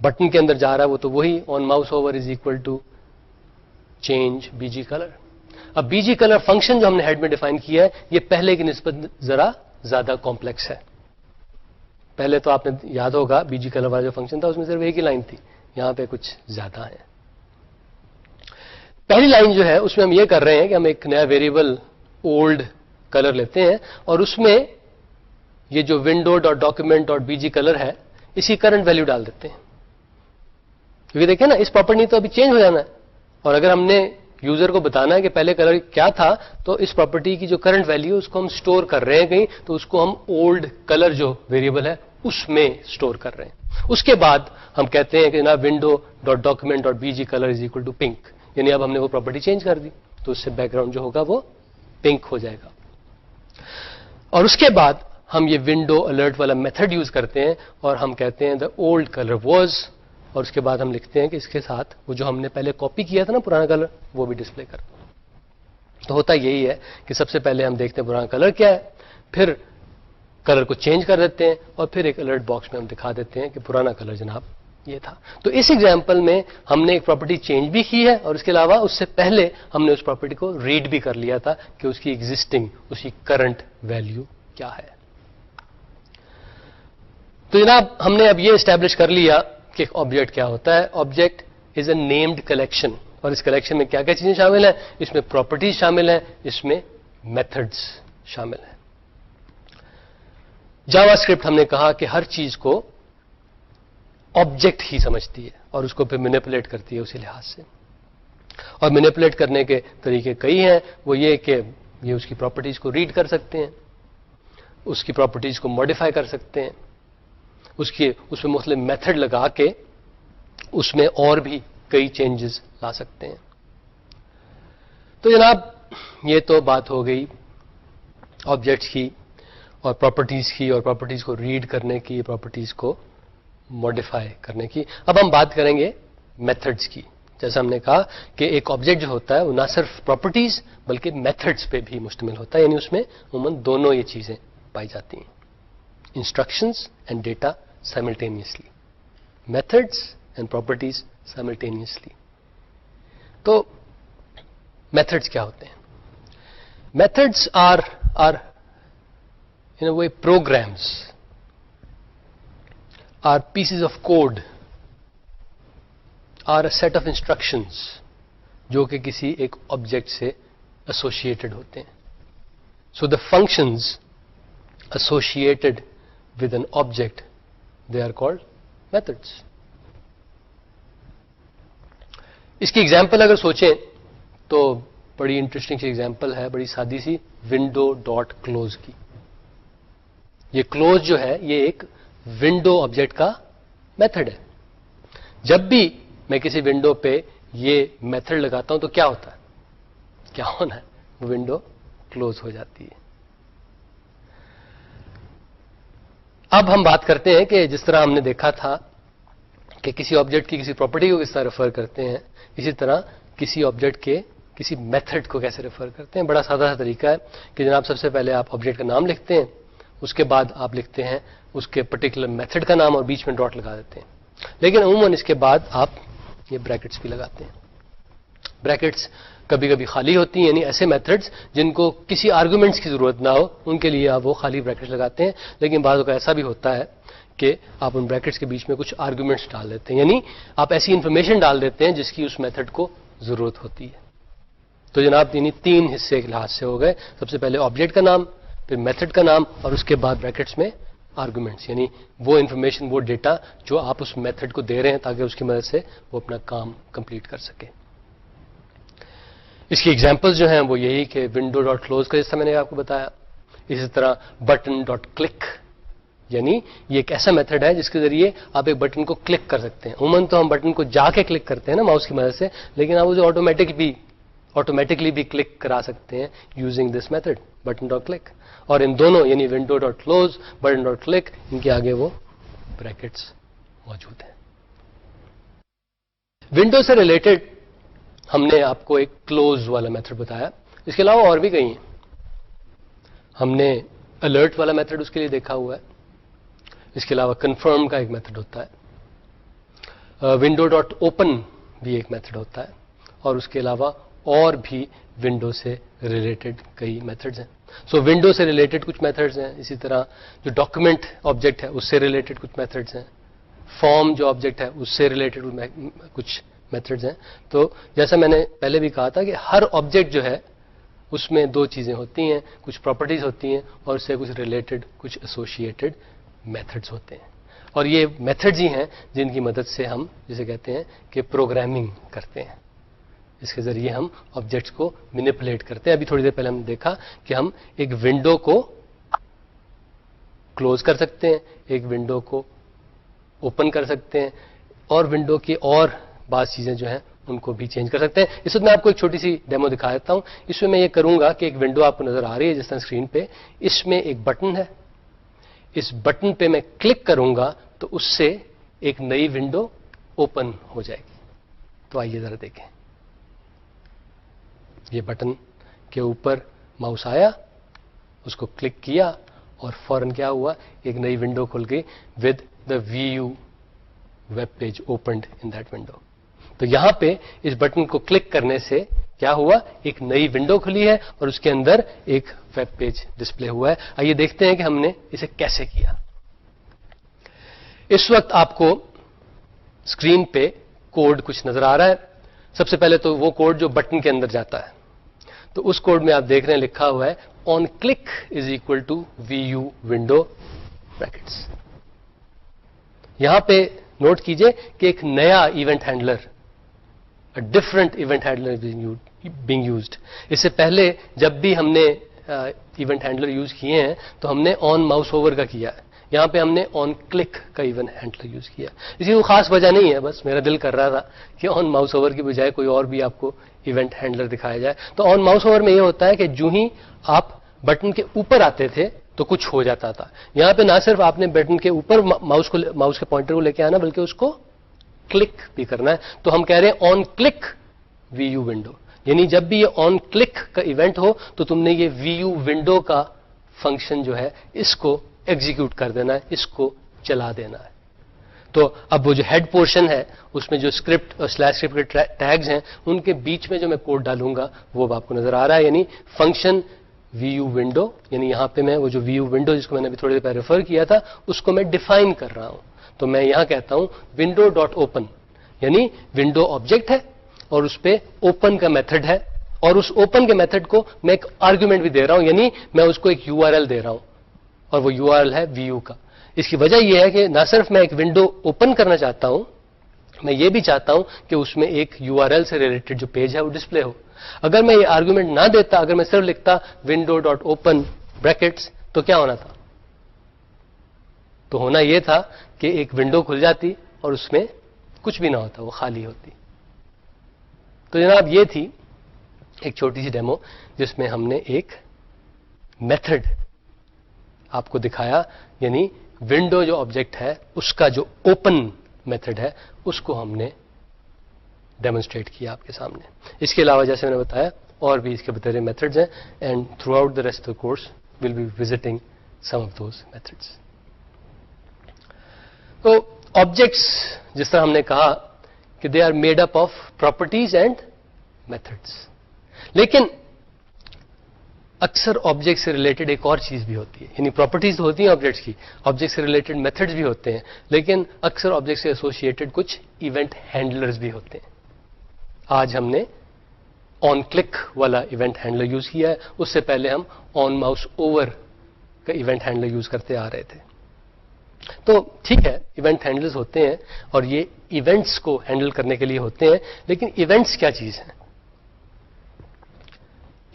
بٹن کے اندر جا رہا ہے وہ تو وہی on mouse over is equal to change B G colour. اب بی جی کلر فنکشن جو ہم نے ہیڈ میں ڈیفائن کیا ہے یہ پہلے کی نسبت ذرا زیادہ کمپلیکس ہے. پہلے تو آپ نے یاد ہوگا بی جی کلر والا جو فنکشن تھا اس میں صرف ایک ہی لائن تھی, یہاں پہ کچھ زیادہ ہے. پہلی لائن جو ہے اس میں ہم یہ کر رہے ہیں کہ ہم ایک نیا ویریبل اولڈ کلر لیتے ہیں اور اس میں یہ جو window dot document dot B G colour ہے اسی کرنٹ ویلیو ڈال دیتے ہیں, کیونکہ دیکھیں نا اس پراپرٹی تو ابھی چینج ہو جانا ہے, اور اگر ہم نے یوزر کو بتانا ہے کہ پہلے کلر کیا تھا تو اس پراپرٹی کی جو کرنٹ ویلیو اس کو ہم سٹور کر رہے ہیں کہیں, تو اس کو ہم اولڈ کلر جو ویریبل ہے اس میں سٹور کر رہے ہیں. اس کے بعد ہم کہتے ہیں کہ جناب window dot document dot B G colour is equal to pink, یعنی اب ہم نے وہ پراپرٹی چینج کر دی تو اس سے بیک گراؤنڈ جو ہوگا وہ پنک ہو جائے گا. اور اس کے بعد ہم یہ ونڈو الرٹ والا میتھڈ یوز کرتے ہیں اور ہم کہتے ہیں دا اولڈ کلر واز, اور اس کے بعد ہم لکھتے ہیں کہ اس کے ساتھ وہ جو ہم نے پہلے کاپی کیا تھا نا پرانا کلر وہ بھی ڈسپلے کر. تو ہوتا یہی ہے کہ سب سے پہلے ہم دیکھتے ہیں پرانا کلر کیا ہے, پھر کلر کو چینج کر دیتے ہیں اور پھر ایک الرٹ باکس میں ہم دکھا دیتے ہیں کہ پرانا کلر جناب یہ تھا. تو اس ایگزامپل میں ہم نے ایک پراپرٹی چینج بھی کی ہے اور اس کے علاوہ اس سے پہلے ہم نے اس پراپرٹی کو ریڈ بھی کر لیا تھا کہ اس کی ایگزسٹنگ, اس کی کرنٹ ویلیو کیا ہے. تو جناب ہم نے اب یہ اسٹیبلش کر لیا کہ ایک آبجیکٹ کیا ہوتا ہے. Object is a named collection, اور اس کلیکشن میں کیا کیا چیزیں شامل ہیں, اس میں پراپرٹیز شامل ہیں, اس میں میتھڈز شامل ہیں. جاوا اسکرپٹ ہم نے کہا کہ ہر چیز کو آبجیکٹ ہی سمجھتی ہے اور اس کو پھر مینیپولیٹ کرتی ہے اسی لحاظ سے. اور مینیپولیٹ کرنے کے طریقے کئی ہیں, وہ یہ کہ یہ اس کی پراپرٹیز کو ریڈ کر سکتے ہیں, اس کی پراپرٹیز کو ماڈیفائی کر سکتے ہیں, اس میں مختلف میتھڈ لگا کے اس میں اور بھی کئی چینجز لا سکتے ہیں. تو جناب یہ تو بات ہو گئی آبجیکٹس کی اور پراپرٹیز کی, اور پراپرٹیز کو ریڈ کرنے کی, پراپرٹیز کو ماڈیفائی کرنے کی. اب ہم بات کریں گے میتھڈز کی. جیسا ہم نے کہا کہ ایک آبجیکٹ جو ہوتا ہے وہ نہ صرف پراپرٹیز بلکہ میتھڈز پہ بھی مشتمل ہوتا ہے, یعنی اس میں عموماً دونوں یہ چیزیں پائی جاتی ہیں, instructions and data simultaneously, methods and properties simultaneously. تو میتھڈز کیا ہوتے ہیں؟ Methods are in a way programs, are pieces of code, are a set of instructions جو کہ کسی ایک آبجیکٹ سے associated ہوتے ہیں. So the functions associated with an object, they are called methods. اس کی ایگزامپل اگر سوچیں تو بڑی انٹرسٹنگ سی ایگزامپل ہے, بڑی سادی سی, ونڈو ڈاٹ کلوز کی. یہ کلوز جو ہے یہ ایک ونڈو آبجیکٹ کا میتھڈ ہے. جب بھی میں کسی ونڈو پہ یہ میتھڈ لگاتا ہوں تو کیا ہوتا ہے, کیا ہونا ہے, وہ ونڈو کلوز ہو جاتی ہے. اب ہم بات کرتے ہیں کہ جس طرح ہم نے دیکھا تھا کہ کسی آبجیکٹ کی کسی پراپرٹی کو کس طرح ریفر کرتے ہیں, اسی طرح کسی آبجیکٹ کے کسی میتھڈ کو کیسے ریفر کرتے ہیں. بڑا سادہ سا طریقہ ہے کہ جناب سب سے پہلے آپ آبجیکٹ کا نام لکھتے ہیں, اس کے بعد آپ لکھتے ہیں اس کے پرٹیکولر میتھڈ کا نام اور بیچ میں ڈاٹ لگا دیتے ہیں. لیکن عموماً اس کے بعد آپ یہ بریکٹس بھی لگاتے ہیں. بریکٹس کبھی کبھی خالی ہوتی ہیں, یعنی ایسے میتھڈز جن کو کسی آرگومنٹس کی ضرورت نہ ہو ان کے لیے آپ وہ خالی بریکٹس لگاتے ہیں. لیکن بعض اوقات ایسا بھی ہوتا ہے کہ آپ ان بریکٹس کے بیچ میں کچھ آرگومنٹس ڈال دیتے ہیں, یعنی آپ ایسی انفارمیشن ڈال دیتے ہیں جس کی اس میتھڈ کو ضرورت ہوتی ہے. تو جناب یعنی تین حصے کے لحاظ سے ہو گئے. سب سے پہلے آبجیکٹ کا نام, پھر میتھڈ کا نام, اور اس کے بعد بریکٹس میں آرگومنٹس, یعنی وہ انفارمیشن, وہ ڈیٹا جو آپ اس میتھڈ کو دے رہے ہیں تاکہ اس کی مدد سے وہ اپنا کام کمپلیٹ کر سکے. اس کی ایگزامپلس جو ہیں وہ یہی کہ ونڈو ڈاٹ کلوز کا جیسا میں نے آپ کو بتایا، اسی طرح بٹن ڈاٹ کلک، یعنی یہ ایک ایسا میتھڈ ہے جس کے ذریعے آپ ایک بٹن کو کلک کر سکتے ہیں. عموماً تو ہم بٹن کو جا کے کلک کرتے ہیں نا ماؤس کی مدد سے، لیکن آپ اسے آٹومیٹکلی بھی کلک کرا سکتے ہیں using this method button dot click. اور ان دونوں یعنی window dot close, button dot click, ان کے آگے وہ بریکٹس موجود ہیں. ونڈو سے ریلیٹڈ ہم نے آپ کو ایک کلوز والا میتھڈ بتایا، اس کے علاوہ اور بھی کئی ہیں. ہم نے الرٹ والا میتھڈ اس کے لیے دیکھا ہوا ہے. اس کے علاوہ کنفرم کا ایک میتھڈ ہوتا ہے. ونڈو ڈاٹ اوپن بھی ایک میتھڈ ہوتا ہے، اور اس کے علاوہ اور بھی ونڈو سے ریلیٹڈ کئی میتھڈز ہیں. سو ونڈو سے ریلیٹڈ کچھ میتھڈز ہیں، اسی طرح جو ڈاکومنٹ آبجیکٹ ہے اس سے ریلیٹڈ کچھ میتھڈز ہیں، فارم جو آبجیکٹ ہے اس سے ریلیٹڈ کچھ میتھڈز ہیں. تو جیسا میں نے پہلے بھی کہا تھا کہ ہر آبجیکٹ جو ہے اس میں دو چیزیں ہوتی ہیں، کچھ پراپرٹیز ہوتی ہیں اور اس سے کچھ ریلیٹڈ کچھ ایسوسیٹڈ میتھڈز ہوتے ہیں. اور یہ میتھڈز ہی ہیں جن کی مدد سے ہم جسے کہتے ہیں کہ پروگرامنگ کرتے ہیں. اس کے ذریعے ہم آبجیکٹس کو مینیپولیٹ کرتے ہیں. ابھی تھوڑی دیر پہلے ہم نے دیکھا کہ ہم ایک ونڈو کو کلوز کر سکتے ہیں، ایک ونڈو کو اوپن کر سکتے ہیں، اور ونڈو کی اور بعض چیزیں جو ہیں ان کو بھی چینج کر سکتے ہیں. اس وقت میں آپ کو ایک چھوٹی سی ڈیمو دکھا دیتا ہوں. اس میں یہ کروں گا کہ ایک ونڈو آپ کو نظر آ رہی ہے جس طرح اسکرین پہ، اس میں ایک بٹن ہے. اس بٹن پہ میں کلک کروں گا تو اس سے ایک نئی ونڈو اوپن ہو جائے گی. تو آئیے ذرا دیکھیں. یہ بٹن کے اوپر ماؤس آیا، اس کو کلک کیا اور فوراً کیا ہوا، ایک نئی ونڈو کھل گئی with the view web page opened in that window. تو یہاں پہ اس بٹن کو کلک کرنے سے کیا ہوا، ایک نئی ونڈو کھلی ہے اور اس کے اندر ایک ویب پیج ڈسپلے ہوا ہے. آئیے دیکھتے ہیں کہ ہم نے اسے کیسے کیا. اس وقت آپ کو اسکرین پہ کوڈ کچھ نظر آ رہا ہے. سب سے پہلے تو وہ کوڈ جو بٹن کے اندر جاتا ہے، تو اس کوڈ میں آپ دیکھ رہے ہیں لکھا ہوا ہے on click is equal to view window brackets. یہاں پہ نوٹ کیجئے کہ ایک نیا event handler, different event handler being used. اس سے پہلے جب بھی ہم نے ایونٹ ہینڈلر یوز کیے ہیں تو ہم نے آن ماؤس اوور کا کیا ہے. یہاں پہ ہم نے آن کلک کا ایونٹ ہینڈلر یوز کیا. اس کی کوئی خاص وجہ نہیں ہے، بس میرا دل کر رہا تھا کہ آن ماؤس اوور کی بجائے کوئی اور بھی آپ کو ایونٹ ہینڈلر دکھایا جائے. تو آن ماؤس اوور میں یہ ہوتا ہے کہ جو ہی آپ بٹن کے اوپر آتے تھے تو کچھ ہو جاتا تھا. یہاں پہ نہ صرف آپ نے بٹن کے اوپر ماؤس کے پوائنٹر کو لے کے آنا بلکہ اس کو کلک بھی کرنا ہے. تو ہم کہہ رہے ہیں on click view window, یعنی جب بھی یہ آن کلک کا ایونٹ ہو تو تم نے یہ وی یو ونڈو کا فنکشن جو ہے اس کو ایگزیکیوٹ کر دینا ہے، اس کو چلا دینا ہے. تو اب وہ جو ہیڈ پورشن ہے اس میں جو اسکرپٹ اور سلیش اسکرپٹ کے ٹیگز ہیں ان کے بیچ میں جو میں کوڈ ڈالوں گا وہ آپ کو نظر آ رہا ہے، یعنی فنکشن وی یو ونڈو. یعنی یہاں پہ میں وہ جو وی یو ونڈو جس کو میں نے ابھی تھوڑی دیر پہلے ریفر کیا تھا اس کو میں ڈیفائن کر رہا ہوں. تو میں یہاں کہتا ہوں ونڈو ڈاٹ اوپن، یعنی ونڈو آبجیکٹ ہے اور اس پہ اوپن کا میتھڈ ہے، اور اس اوپن کے میتھڈ کو میں ایک آرگیومنٹ بھی دے رہا ہوں، یعنی میں اس کو ایک یو آر ایل دے رہا ہوں اور وہ یو آر ایل ہے وی یو کا. اس کی وجہ یہ ہے کہ نہ صرف میں ایک ونڈو اوپن کرنا چاہتا ہوں، میں یہ بھی چاہتا ہوں کہ اس میں ایک یو آر ایل سے ریلیٹڈ جو پیج ہے وہ ڈسپلے ہو. اگر میں یہ آرگومنٹ نہ دیتا، اگر میں صرف لکھتا ونڈو ڈاٹ اوپن بریکٹس تو کیا ہونا تھا؟ تو ہونا یہ تھا کہ ایک ونڈو کھل جاتی اور اس میں کچھ بھی نہ ہوتا، وہ خالی ہوتی. تو جناب یہ تھی ایک چھوٹی سی ڈیمو جس میں ہم نے ایک میتھڈ آپ کو دکھایا، یعنی ونڈو جو آبجیکٹ ہے اس کا جو اوپن میتھڈ ہے اس کو ہم نے ڈیمونسٹریٹ کیا آپ کے سامنے. اس کے علاوہ جیسے میں نے بتایا اور بھی اس کے بتائے میتھڈز ہیں، and throughout the rest of the course will be visiting some of those methods. تو آبجیکٹس جس طرح ہم نے کہا کہ they are made up of properties and methods, لیکن اکثر آبجیکٹ سے ریلیٹڈ ایک اور چیز بھی ہوتی ہے. یعنی پراپرٹیز تو ہوتی ہیں آبجیکٹس کی، آبجیکٹ سے ریلیٹڈ میتھڈز بھی ہوتے ہیں، لیکن اکثر آبجیکٹ سے ایسوسیٹڈ کچھ ایونٹ ہینڈلرز بھی ہوتے ہیں. آج ہم نے آن کلک والا ایونٹ ہینڈلر یوز کیا ہے، اس سے پہلے ہم آن ماؤس اوور کا ایونٹ ہینڈلر یوز کرتے آ رہے تھے. تو ٹھیک ہے، ایونٹ ہینڈلرز ہوتے ہیں اور یہ ایونٹس کو ہینڈل کرنے کے لیے ہوتے ہیں، لیکن ایونٹس کیا چیز ہیں؟